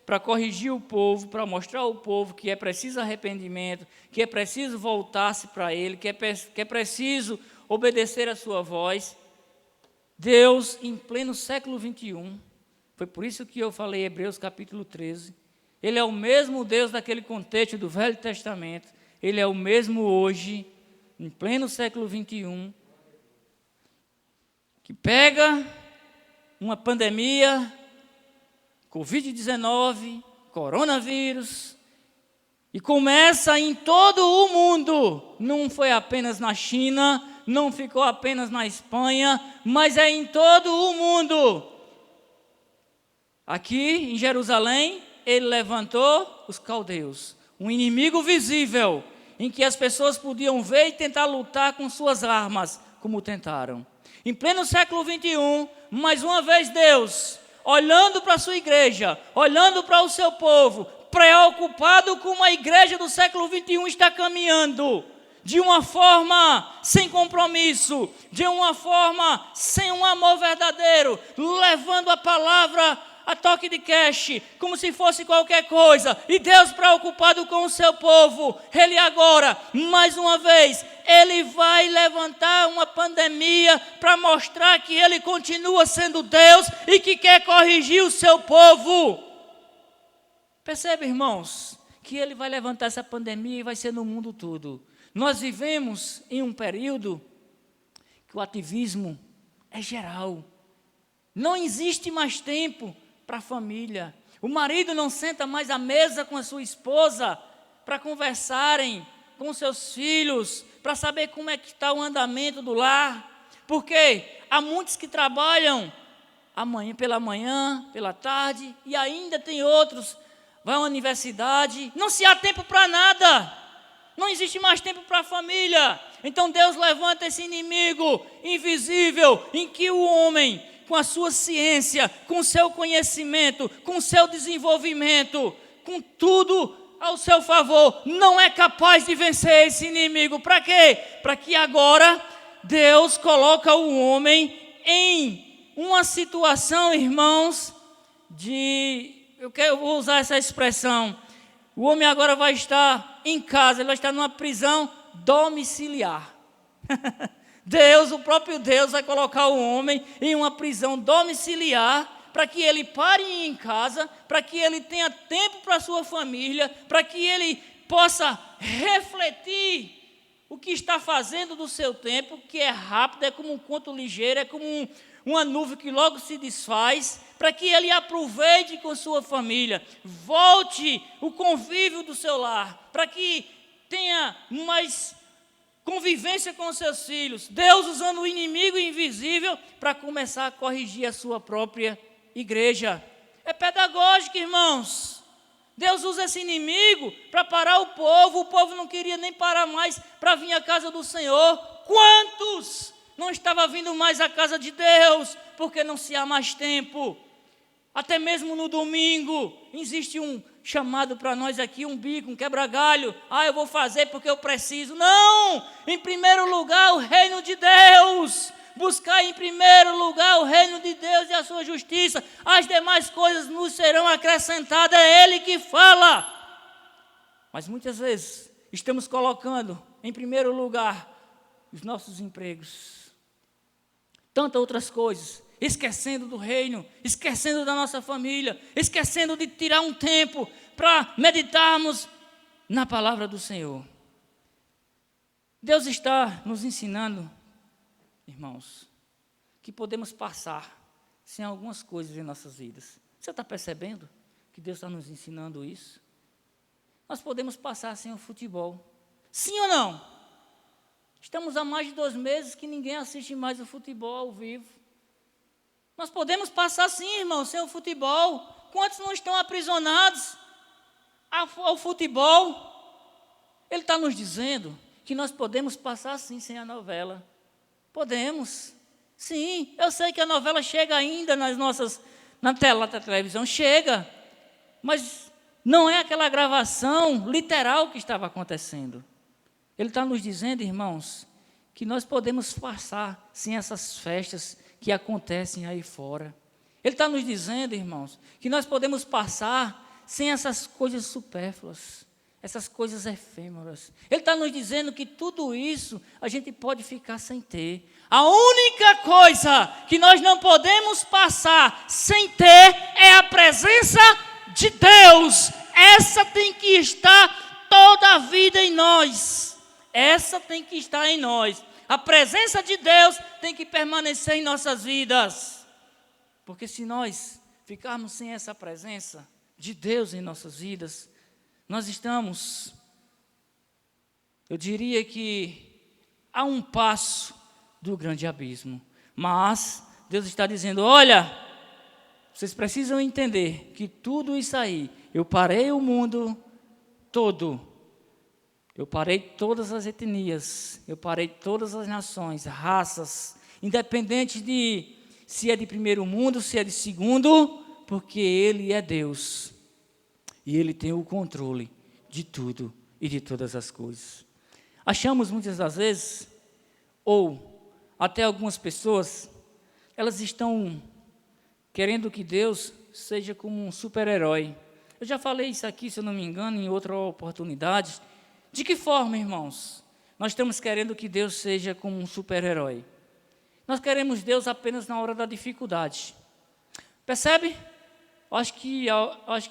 para corrigir o povo, para mostrar ao povo que é preciso arrependimento, que é preciso voltar-se para Ele, que é preciso obedecer a sua voz, Deus, em pleno século 21, foi por isso que eu falei Hebreus capítulo 13, Ele é o mesmo Deus daquele contexto do Velho Testamento, Ele é o mesmo hoje, em pleno século 21, que pega uma pandemia, Covid-19, coronavírus, e começa em todo o mundo, não foi apenas na China, não ficou apenas na Espanha, mas é em todo o mundo. Aqui em Jerusalém, Ele levantou os caldeus, um inimigo visível, em que as pessoas podiam ver e tentar lutar com suas armas, como tentaram. Em pleno século 21, mais uma vez Deus, olhando para a sua igreja, olhando para o seu povo, preocupado com a igreja do século 21 está caminhando, de uma forma sem compromisso, de uma forma sem um amor verdadeiro, levando a palavra a toque de cash, como se fosse qualquer coisa, e Deus preocupado com o seu povo. Ele agora, mais uma vez, Ele vai levantar uma pandemia para mostrar que Ele continua sendo Deus e que quer corrigir o seu povo. Percebe, irmãos, que Ele vai levantar essa pandemia e vai ser no mundo todo. Nós vivemos em um período que o ativismo é geral. Não existe mais tempo para a família. O marido não senta mais à mesa com a sua esposa para conversarem com seus filhos, para saber como é que está o andamento do lar. Porque há muitos que trabalham pela manhã, pela tarde, e ainda tem outros, vão à universidade. Não se há tempo para nada. Não existe mais tempo para a família. Então Deus levanta esse inimigo invisível em que o homem, com a sua ciência, com o seu conhecimento, com o seu desenvolvimento, com tudo ao seu favor, não é capaz de vencer esse inimigo. Para quê? Para que agora Deus coloca o homem em uma situação, irmãos, eu vou usar essa expressão. O homem agora vai estar em casa, ele vai estar numa prisão domiciliar. O próprio Deus vai colocar o homem em uma prisão domiciliar para que ele pare em casa, para que ele tenha tempo para a sua família, para que ele possa refletir o que está fazendo do seu tempo, que é rápido, é como um conto ligeiro, é como uma nuvem que logo se desfaz, para que ele aproveite com sua família, volte o convívio do seu lar, para que tenha mais convivência com seus filhos. Deus usando o inimigo invisível para começar a corrigir a sua própria igreja. É pedagógico, irmãos. Deus usa esse inimigo para parar o povo não queria nem parar mais para vir à casa do Senhor. Quantos não estavam vindo mais à casa de Deus, porque não se há mais tempo? Até mesmo no domingo, existe um chamado para nós aqui, um bico, um quebra-galho. Eu vou fazer porque eu preciso. Não! Em primeiro lugar, o reino de Deus. Buscar em primeiro lugar o reino de Deus e a sua justiça. As demais coisas nos serão acrescentadas. É Ele que fala. Mas muitas vezes estamos colocando em primeiro lugar os nossos empregos. Tantas outras coisas. Esquecendo do reino, esquecendo da nossa família, esquecendo de tirar um tempo para meditarmos na palavra do Senhor. Deus está nos ensinando, irmãos, que podemos passar sem algumas coisas em nossas vidas. Você está percebendo que Deus está nos ensinando isso? Nós podemos passar sem o futebol. Sim ou não? Estamos há mais de 2 meses que ninguém assiste mais o futebol ao vivo. Nós podemos passar sim, irmão, sem o futebol. Quantos não estão aprisionados ao futebol? Ele está nos dizendo que nós podemos passar sim sem a novela. Podemos. Sim, eu sei que a novela chega ainda na tela da televisão, chega. Mas não é aquela gravação literal que estava acontecendo. Ele está nos dizendo, irmãos, que nós podemos passar sem essas festas que acontecem aí fora. Ele está nos dizendo, irmãos, que nós podemos passar sem essas coisas supérfluas, essas coisas efêmeras. Ele está nos dizendo que tudo isso a gente pode ficar sem ter. A única coisa que nós não podemos passar sem ter é a presença de Deus. Essa tem que estar toda a vida em nós. Essa tem que estar em nós. A presença de Deus tem que permanecer em nossas vidas. Porque se nós ficarmos sem essa presença de Deus em nossas vidas, nós estamos, eu diria que a um passo do grande abismo. Mas Deus está dizendo, olha, vocês precisam entender que tudo isso aí, eu parei o mundo todo. Eu parei todas as etnias, eu parei todas as nações, raças, independente de se é de primeiro mundo, se é de segundo, porque Ele é Deus. E Ele tem o controle de tudo e de todas as coisas. Achamos muitas das vezes, ou até algumas pessoas, elas estão querendo que Deus seja como um super-herói. Eu já falei isso aqui, se eu não me engano, em outra oportunidade. De que forma, irmãos, nós estamos querendo que Deus seja como um super-herói? Nós queremos Deus apenas na hora da dificuldade. Percebe? Acho que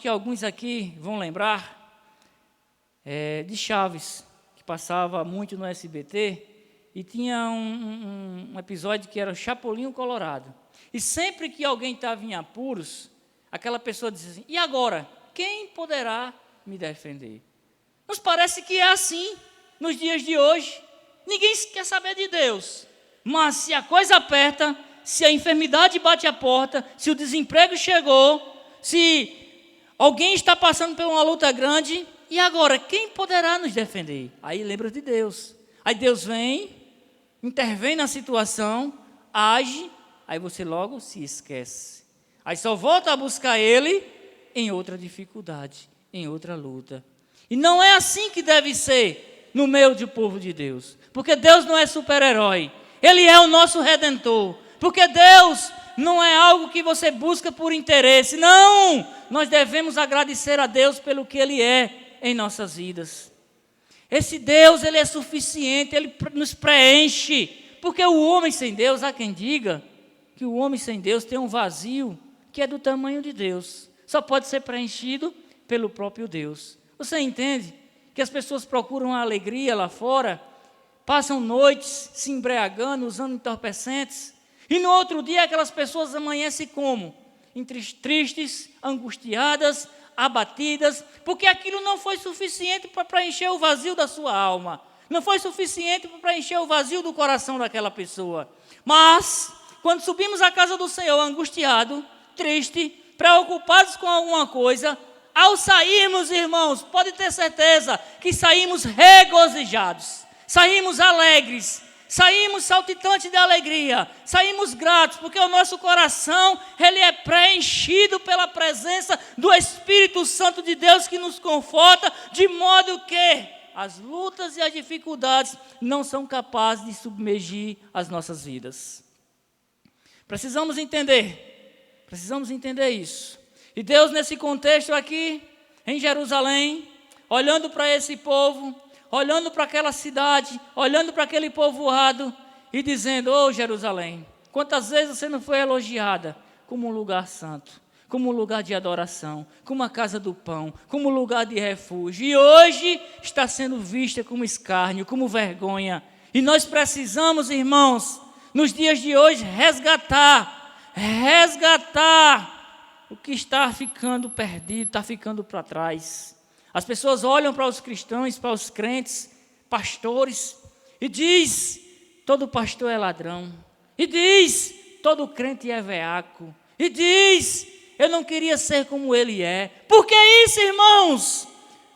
alguns aqui vão lembrar de Chaves, que passava muito no SBT, e tinha um episódio que era o Chapolin Colorado. E sempre que alguém estava em apuros, aquela pessoa dizia assim: e agora? Quem poderá me defender? Nos parece que é assim nos dias de hoje. Ninguém quer saber de Deus. Mas se a coisa aperta, se a enfermidade bate a porta, se o desemprego chegou, se alguém está passando por uma luta grande, e agora, quem poderá nos defender? Aí lembra de Deus. Aí Deus vem, intervém na situação, age, aí você logo se esquece. Aí só volta a buscar Ele em outra dificuldade, em outra luta. E não é assim que deve ser no meio do povo de Deus. Porque Deus não é super-herói. Ele é o nosso Redentor. Porque Deus não é algo que você busca por interesse. Não! Nós devemos agradecer a Deus pelo que Ele é em nossas vidas. Esse Deus, Ele é suficiente, Ele nos preenche. Porque o homem sem Deus, há quem diga que o homem sem Deus tem um vazio que é do tamanho de Deus. Só pode ser preenchido pelo próprio Deus. Você entende que as pessoas procuram a alegria lá fora, passam noites se embriagando, usando entorpecentes, e no outro dia aquelas pessoas amanhecem como? Tristes, angustiadas, abatidas, porque aquilo não foi suficiente para preencher o vazio da sua alma, não foi suficiente para preencher o vazio do coração daquela pessoa. Mas, quando subimos à casa do Senhor angustiado, triste, preocupados com alguma coisa, ao sairmos, irmãos, pode ter certeza que saímos regozijados, saímos alegres, saímos saltitantes de alegria, saímos gratos, porque o nosso coração, ele é preenchido pela presença do Espírito Santo de Deus que nos conforta, de modo que as lutas e as dificuldades não são capazes de submergir as nossas vidas. Precisamos entender isso. E Deus, nesse contexto aqui, em Jerusalém, olhando para esse povo, olhando para aquela cidade, olhando para aquele povoado e dizendo: ô Jerusalém, quantas vezes você não foi elogiada como um lugar santo, como um lugar de adoração, como a casa do pão, como um lugar de refúgio, e hoje está sendo vista como escárnio, como vergonha. E nós precisamos, irmãos, nos dias de hoje, resgatar o que está ficando perdido, está ficando para trás. As pessoas olham para os cristãos, para os crentes, pastores, e diz: todo pastor é ladrão, e diz: todo crente é veaco, e diz: eu não queria ser como ele é. Por que isso, irmãos?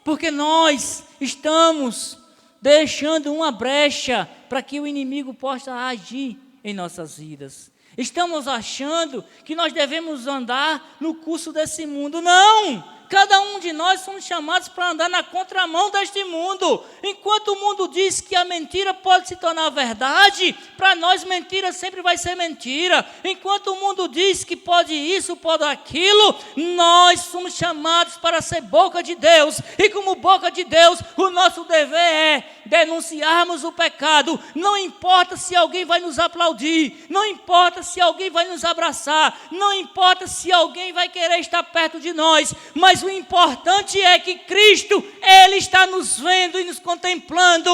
Porque nós estamos deixando uma brecha para que o inimigo possa agir em nossas vidas. Estamos achando que nós devemos andar no curso desse mundo. Não! Cada um de nós somos chamados para andar na contramão deste mundo. Enquanto o mundo diz que a mentira pode se tornar verdade, para nós mentira sempre vai ser mentira. Enquanto o mundo diz que pode isso, pode aquilo, nós somos chamados para ser boca de Deus. E como boca de Deus, o nosso dever é denunciarmos o pecado. Não importa se alguém vai nos aplaudir, não importa se alguém vai nos abraçar, não importa se alguém vai querer estar perto de nós, mas o importante é que Cristo, Ele está nos vendo e nos contemplando.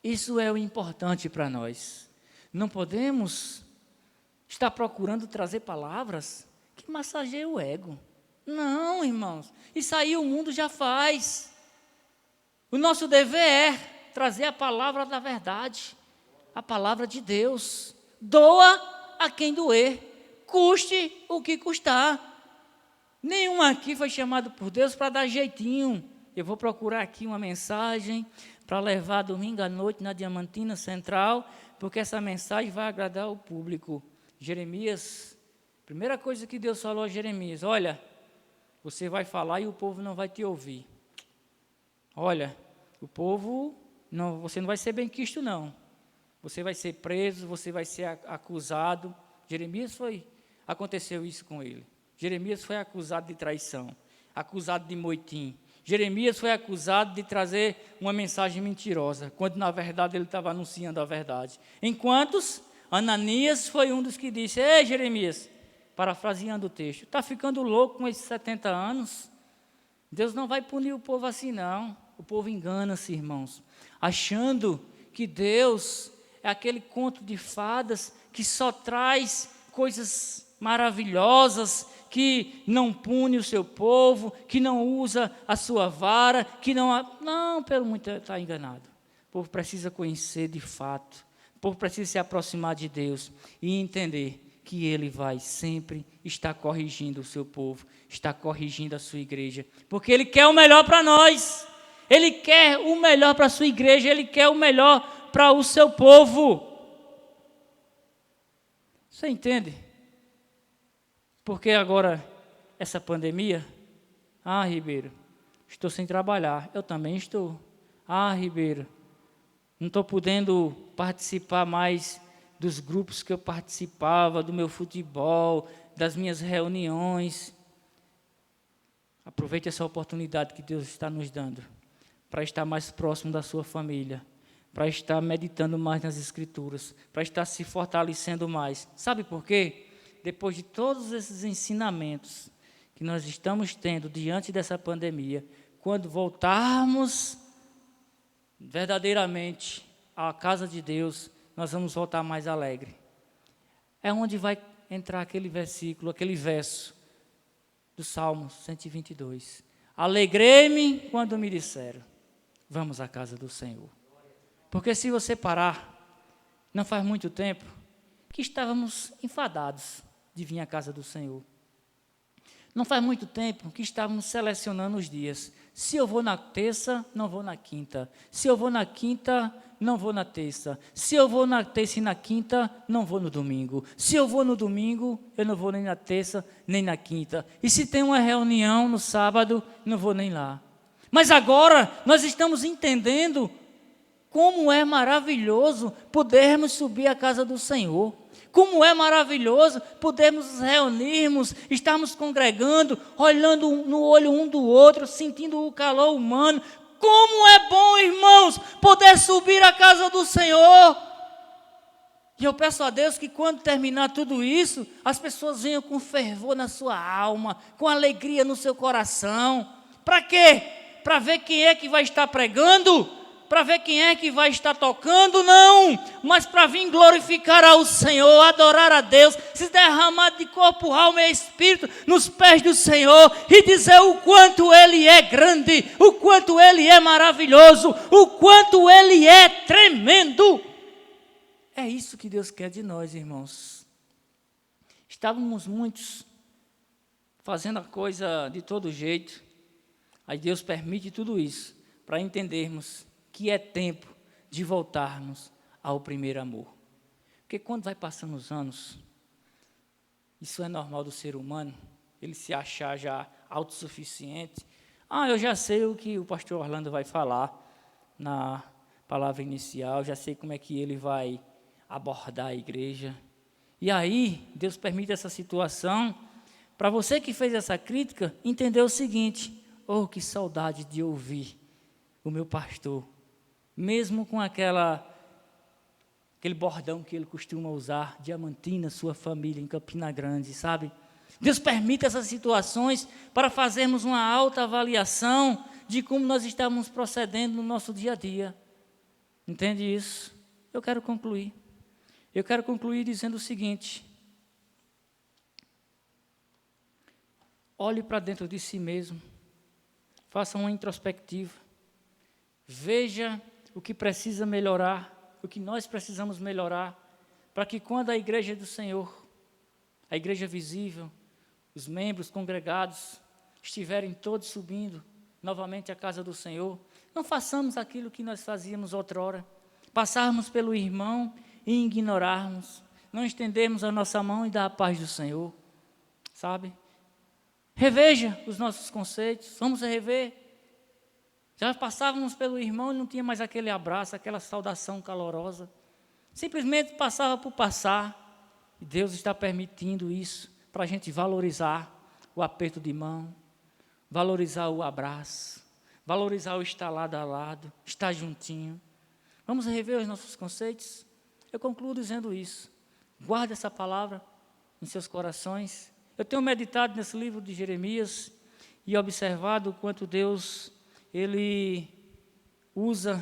Isso é o importante para nós. Não podemos estar procurando trazer palavras que massageiam o ego. Não, irmãos, isso aí o mundo já faz. O nosso dever é trazer a palavra da verdade, a palavra de Deus. Doa a quem doer, custe o que custar. Nenhum aqui foi chamado por Deus para dar jeitinho. Eu vou procurar aqui uma mensagem para levar domingo à noite na Diamantina Central, porque essa mensagem vai agradar o público. Jeremias, primeira coisa que Deus falou a Jeremias: olha, você vai falar e o povo não vai te ouvir. Olha, O povo, não, você não vai ser benquisto, não. Você vai ser preso, você vai ser acusado. Aconteceu isso com ele. Jeremias foi acusado de traição, acusado de moitim. Jeremias foi acusado de trazer uma mensagem mentirosa, quando na verdade ele estava anunciando a verdade. Enquanto Ananias foi um dos que disse: ei, Jeremias, parafraseando o texto, está ficando louco com esses 70 anos? Deus não vai punir o povo assim, não. O povo engana-se, irmãos, achando que Deus é aquele conto de fadas que só traz coisas maravilhosas, que não pune o seu povo, que não usa a sua vara, que não... Não, pelo muito está enganado. O povo precisa conhecer de fato. O povo precisa se aproximar de Deus e entender que Ele vai sempre estar corrigindo o seu povo, está corrigindo a sua igreja, porque Ele quer o melhor para nós. Ele quer o melhor para a sua igreja, Ele quer o melhor para o seu povo. Você entende? Porque agora, essa pandemia, Ribeiro, estou sem trabalhar. Eu também estou. Ribeiro, não estou podendo participar mais dos grupos que eu participava, do meu futebol, das minhas reuniões. Aproveite essa oportunidade que Deus está nos dando para estar mais próximo da sua família, para estar meditando mais nas Escrituras, para estar se fortalecendo mais. Sabe por quê? Depois de todos esses ensinamentos que nós estamos tendo diante dessa pandemia, quando voltarmos verdadeiramente à casa de Deus, nós vamos voltar mais alegre. É onde vai entrar aquele versículo, aquele verso do Salmo 122. Alegrei-me quando me disseram: vamos à casa do Senhor. Porque se você parar, não faz muito tempo que estávamos enfadados de vir à casa do Senhor. Não faz muito tempo que estávamos selecionando os dias. Se eu vou na terça, não vou na quinta. Se eu vou na quinta, não vou na terça. Se eu vou na terça e na quinta, não vou no domingo. Se eu vou no domingo, eu não vou nem na terça, nem na quinta. E se tem uma reunião no sábado, não vou nem lá. Mas agora nós estamos entendendo como é maravilhoso podermos subir à casa do Senhor. Como é maravilhoso podermos nos reunirmos, estarmos congregando, olhando no olho um do outro, sentindo o calor humano. Como é bom, irmãos, poder subir à casa do Senhor. E eu peço a Deus que quando terminar tudo isso, as pessoas venham com fervor na sua alma, com alegria no seu coração. Para quê? Para ver quem é que vai estar pregando? Para ver quem é que vai estar tocando? Não, mas para vir glorificar ao Senhor, adorar a Deus, se derramar de corpo, alma e espírito nos pés do Senhor e dizer o quanto Ele é grande, o quanto Ele é maravilhoso, o quanto Ele é tremendo. É isso que Deus quer de nós, irmãos. Estávamos muitos fazendo a coisa de todo jeito, aí Deus permite tudo isso para entendermos que é tempo de voltarmos ao primeiro amor. Porque quando vai passando os anos, isso é normal do ser humano, ele se achar já autossuficiente. Eu já sei o que o pastor Orlando vai falar na palavra inicial, já sei como é que ele vai abordar a igreja. E aí, Deus permite essa situação, para você que fez essa crítica, entender o seguinte: que saudade de ouvir o meu pastor, mesmo com aquele bordão que ele costuma usar, Diamantina, sua família em Campina Grande, sabe? Deus permite essas situações para fazermos uma alta avaliação de como nós estamos procedendo no nosso dia a dia. Entende isso? Eu quero concluir dizendo o seguinte: olhe para dentro de si mesmo, faça uma introspectiva, veja o que precisa melhorar, o que nós precisamos melhorar, para que quando a igreja do Senhor, a igreja visível, os membros congregados, estiverem todos subindo novamente à casa do Senhor, não façamos aquilo que nós fazíamos outrora, passarmos pelo irmão e ignorarmos, não estendermos a nossa mão e dar a paz do Senhor, sabe? Reveja os nossos conceitos, vamos rever. Já passávamos pelo irmão e não tinha mais aquele abraço, aquela saudação calorosa. Simplesmente passava por passar. E Deus está permitindo isso para a gente valorizar o aperto de mão, valorizar o abraço, valorizar o estar lado a lado, estar juntinho. Vamos rever os nossos conceitos? Eu concluo dizendo isso. Guarde essa palavra em seus corações. Eu tenho meditado nesse livro de Jeremias e observado o quanto Deus, Ele usa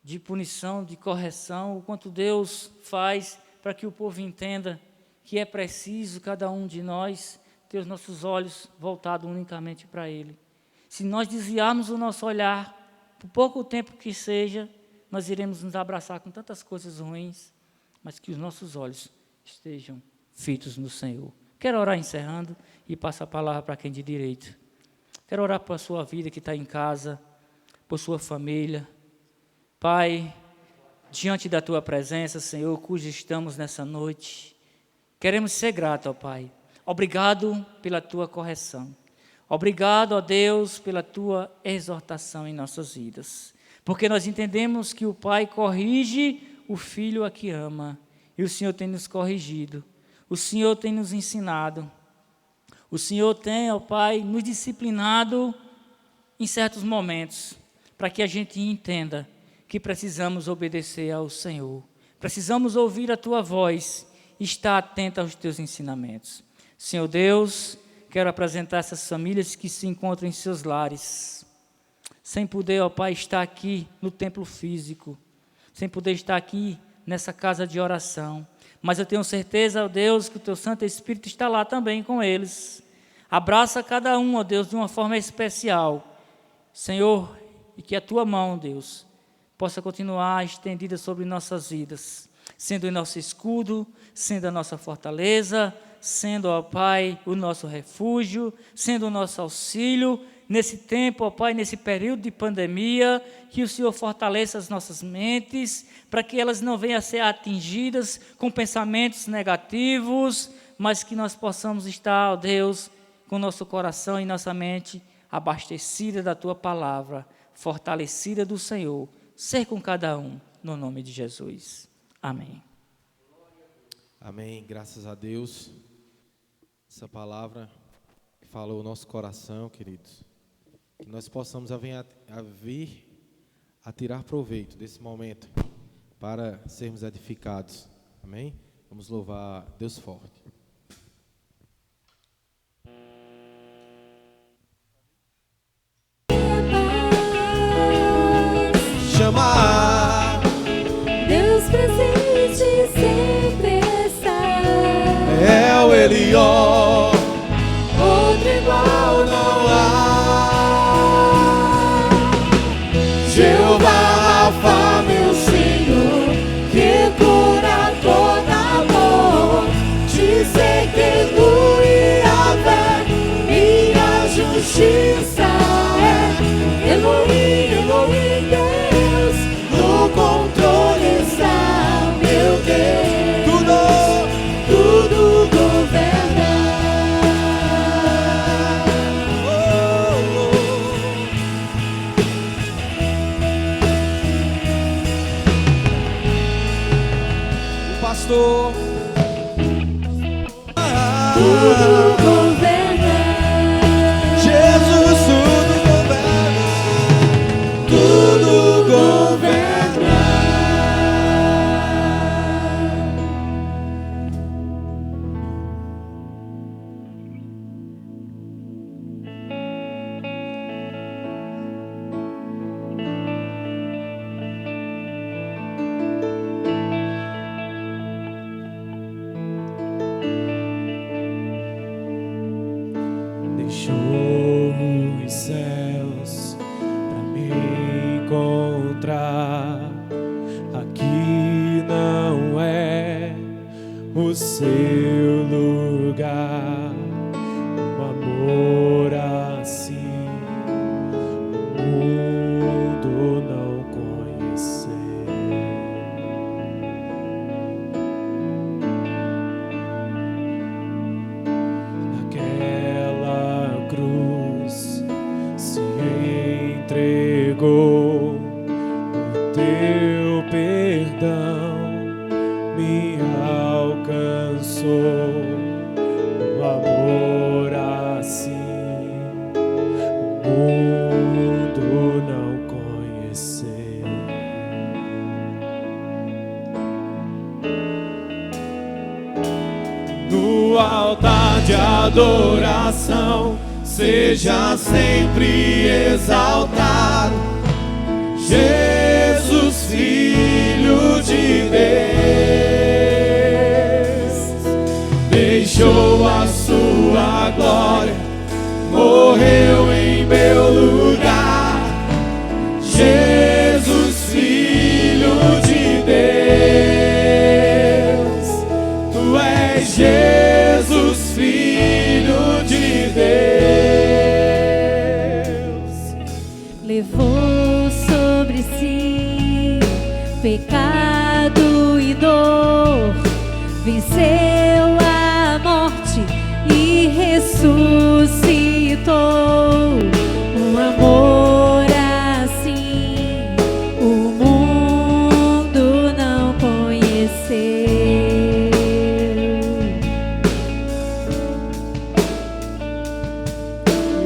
de punição, de correção, o quanto Deus faz para que o povo entenda que é preciso cada um de nós ter os nossos olhos voltados unicamente para Ele. Se nós desviarmos o nosso olhar, por pouco tempo que seja, nós iremos nos abraçar com tantas coisas ruins, mas que os nossos olhos estejam fitos no Senhor. Quero orar encerrando e passar a palavra para quem de direito. Quero orar por sua vida que está em casa, por sua família. Pai, diante da Tua presença, Senhor, cujo estamos nessa noite, queremos ser gratos, ó Pai. Obrigado pela Tua correção. Obrigado, ó Deus, pela Tua exortação em nossas vidas. Porque nós entendemos que o Pai corrige o Filho a que ama. E o Senhor tem nos corrigido. O Senhor tem nos ensinado. O Senhor tem, ó Pai, nos disciplinado em certos momentos, para que a gente entenda que precisamos obedecer ao Senhor. Precisamos ouvir a Tua voz e estar atento aos Teus ensinamentos. Senhor Deus, quero apresentar essas famílias que se encontram em seus lares, sem poder, ó Pai, estar aqui no templo físico, sem poder estar aqui nessa casa de oração. Mas eu tenho certeza, ó Deus, que o Teu Santo Espírito está lá também com eles. Abraça cada um, ó Deus, de uma forma especial. Senhor, e que a Tua mão, Deus, possa continuar estendida sobre nossas vidas, sendo o nosso escudo, sendo a nossa fortaleza, sendo, ó Pai, o nosso refúgio, sendo o nosso auxílio, nesse tempo, ó Pai, nesse período de pandemia, que o Senhor fortaleça as nossas mentes, para que elas não venham a ser atingidas com pensamentos negativos, mas que nós possamos estar, ó Deus, com nosso coração e nossa mente abastecida da Tua palavra, fortalecida do Senhor, ser com cada um, no nome de Jesus. Amém. Amém, graças a Deus. Essa palavra que falou o nosso coração, queridos. Que nós possamos vir a tirar proveito desse momento para sermos edificados. Amém? Vamos louvar Deus forte. Chamar Deus presente sempre está. é o Elió, Outro igual não há. Jeová Rafa, meu Senhor, que cura toda dor. Dizer que tu e a fé, minha justiça é. Elohim, Elohim, Deus, no controle está, meu Deus. Tudo governa. o pastor. Tudo governa. Jesus, tudo governa. Tudo governa. Deixou os céus pra me encontrar. Aqui não é o seu lugar. Um amor assim o mundo não conheceu. Naquela cruz se alcançou um amor assim, o mundo não conheceu. No altar de adoração, seja sempre exaltado, Jesus, Filho de Deus, deixou a sua glória, morreu em meu lugar, Jesus, Filho de Deus, tu és Jesus, Filho de Deus. Levou sobre si pecado e dor, venceu a morte e ressuscitou. Um amor assim o mundo não conheceu.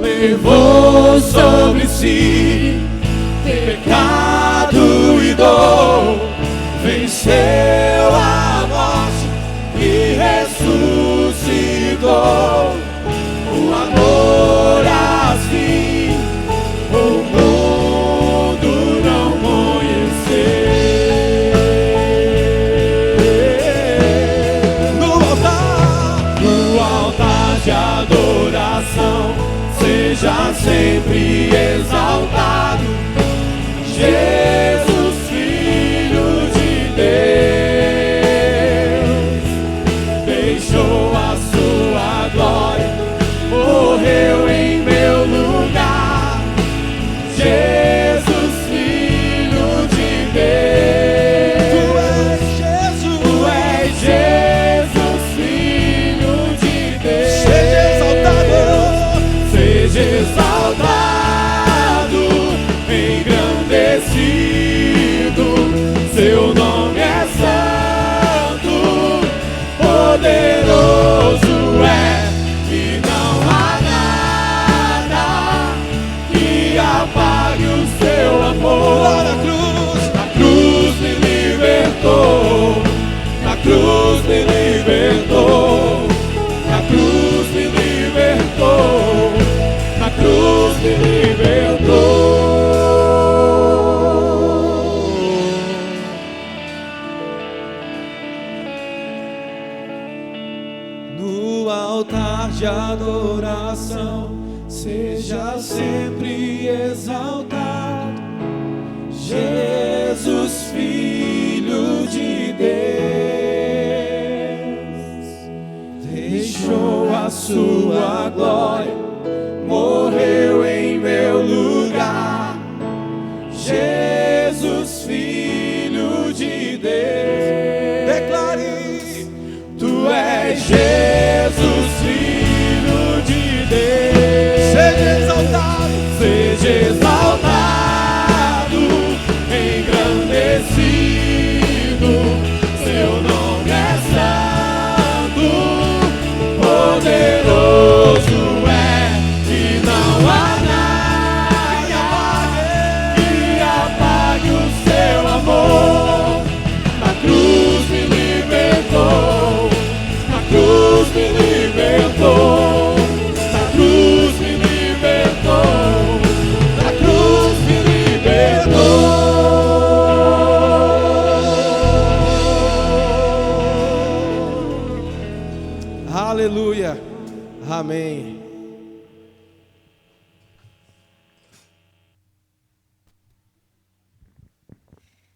Levou sobre si pecado e dor, venceu a morte e ressuscitou. O amor assim o mundo não conheceu. No altar de adoração, seja sempre exaltado, Jesus, Filho de Deus, deixou a sua glória, morreu em meu lugar, Jesus, Filho de Deus, tu és Jesus, Filho de Deus, seja exaltado, engrandecido, seu nome é santo, poderoso é, e não há nada que apague o seu amor. Na cruz me libertou, na cruz me libertou, na cruz me libertou, na cruz me libertou. No altar de adoração, seja sempre exaltado, Jesus, Filho de Deus, deixou a sua glória, morreu em meu lugar, Jesus, Filho de Deus. Declare, tu és Jesus, Filho de Deus. Seja exaltado, seja exaltado, engrandecido, seu nome é santo, poderoso é, e não há nada que apague o seu amor. Na cruz me libertou, na cruz me libertou, na cruz me libertou, na cruz me libertou. Aleluia. Amém.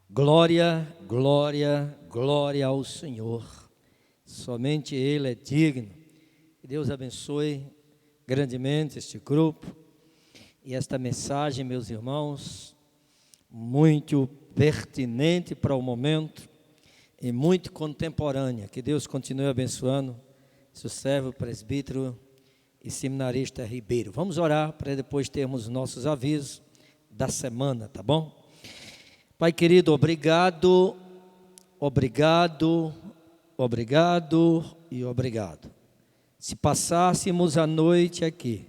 Glória, glória, glória ao Senhor. Somente Ele é digno. Que Deus abençoe grandemente este grupo e esta mensagem, meus irmãos, muito pertinente para o momento e muito contemporânea. Que Deus continue abençoando seu servo, presbítero e seminarista Ribeiro. Vamos orar para depois termos nossos avisos da semana, tá bom? Pai querido, obrigado, obrigado, obrigado, e obrigado. Se passássemos a noite aqui,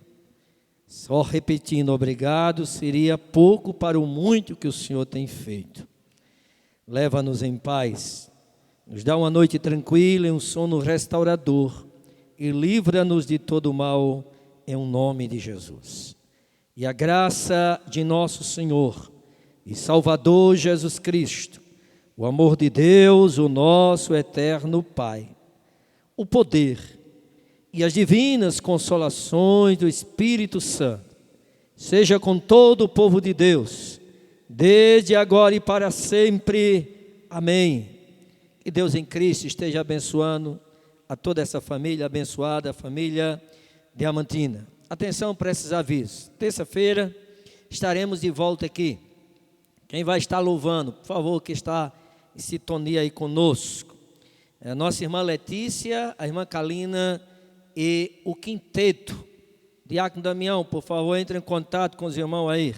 só repetindo obrigado, seria pouco para o muito que o Senhor tem feito. Leva-nos em paz, nos dá uma noite tranquila e um sono restaurador, e livra-nos de todo mal, em nome de Jesus. E a graça de nosso Senhor e Salvador Jesus Cristo, o amor de Deus, o nosso eterno Pai, o poder e as divinas consolações do Espírito Santo, seja com todo o povo de Deus, desde agora e para sempre. Amém. Que Deus em Cristo esteja abençoando a toda essa família abençoada, a família Diamantina. Atenção para esses avisos. Terça-feira estaremos de volta aqui. Quem vai estar louvando, por favor, que está em sintonia aí conosco, é a nossa irmã Letícia, a irmã Kalina e o quinteto. Diácono Damião, por favor, entre em contato com os irmãos aí.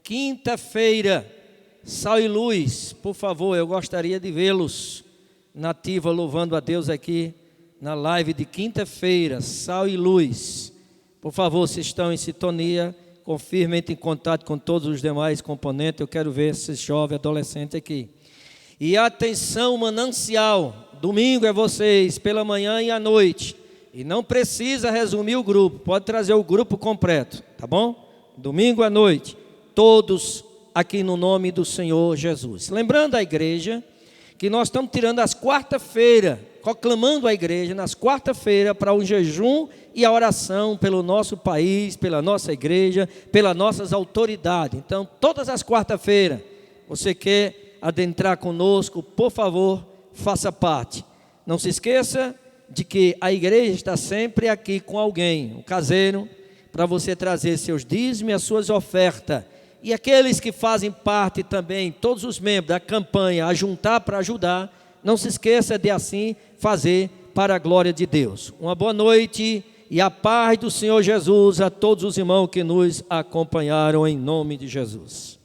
Quinta-feira, Sal e Luz, por favor, eu gostaria de vê-los na ativa, louvando a Deus aqui na live de quinta-feira, Sal e Luz. Por favor, se estão em sintonia, confirme, entre em contato com todos os demais componentes. Eu quero ver esses jovens adolescentes aqui. E atenção, Manancial, domingo é vocês, pela manhã e à noite. E não precisa resumir o grupo, pode trazer o grupo completo, tá bom? Domingo à noite, todos aqui no nome do Senhor Jesus. Lembrando a igreja que nós estamos tirando as quarta-feira, proclamando a igreja nas quarta-feira para o jejum e a oração pelo nosso país, pela nossa igreja, pelas nossas autoridades. Então, todas as quarta-feiras, você quer adentrar conosco, por favor, faça parte. Não se esqueça de que a igreja está sempre aqui com alguém, um caseiro, para você trazer seus dízimos e as suas ofertas. E aqueles que fazem parte também, todos os membros da campanha, a juntar para ajudar, não se esqueça de assim fazer para a glória de Deus. Uma boa noite e a paz do Senhor Jesus a todos os irmãos que nos acompanharam em nome de Jesus.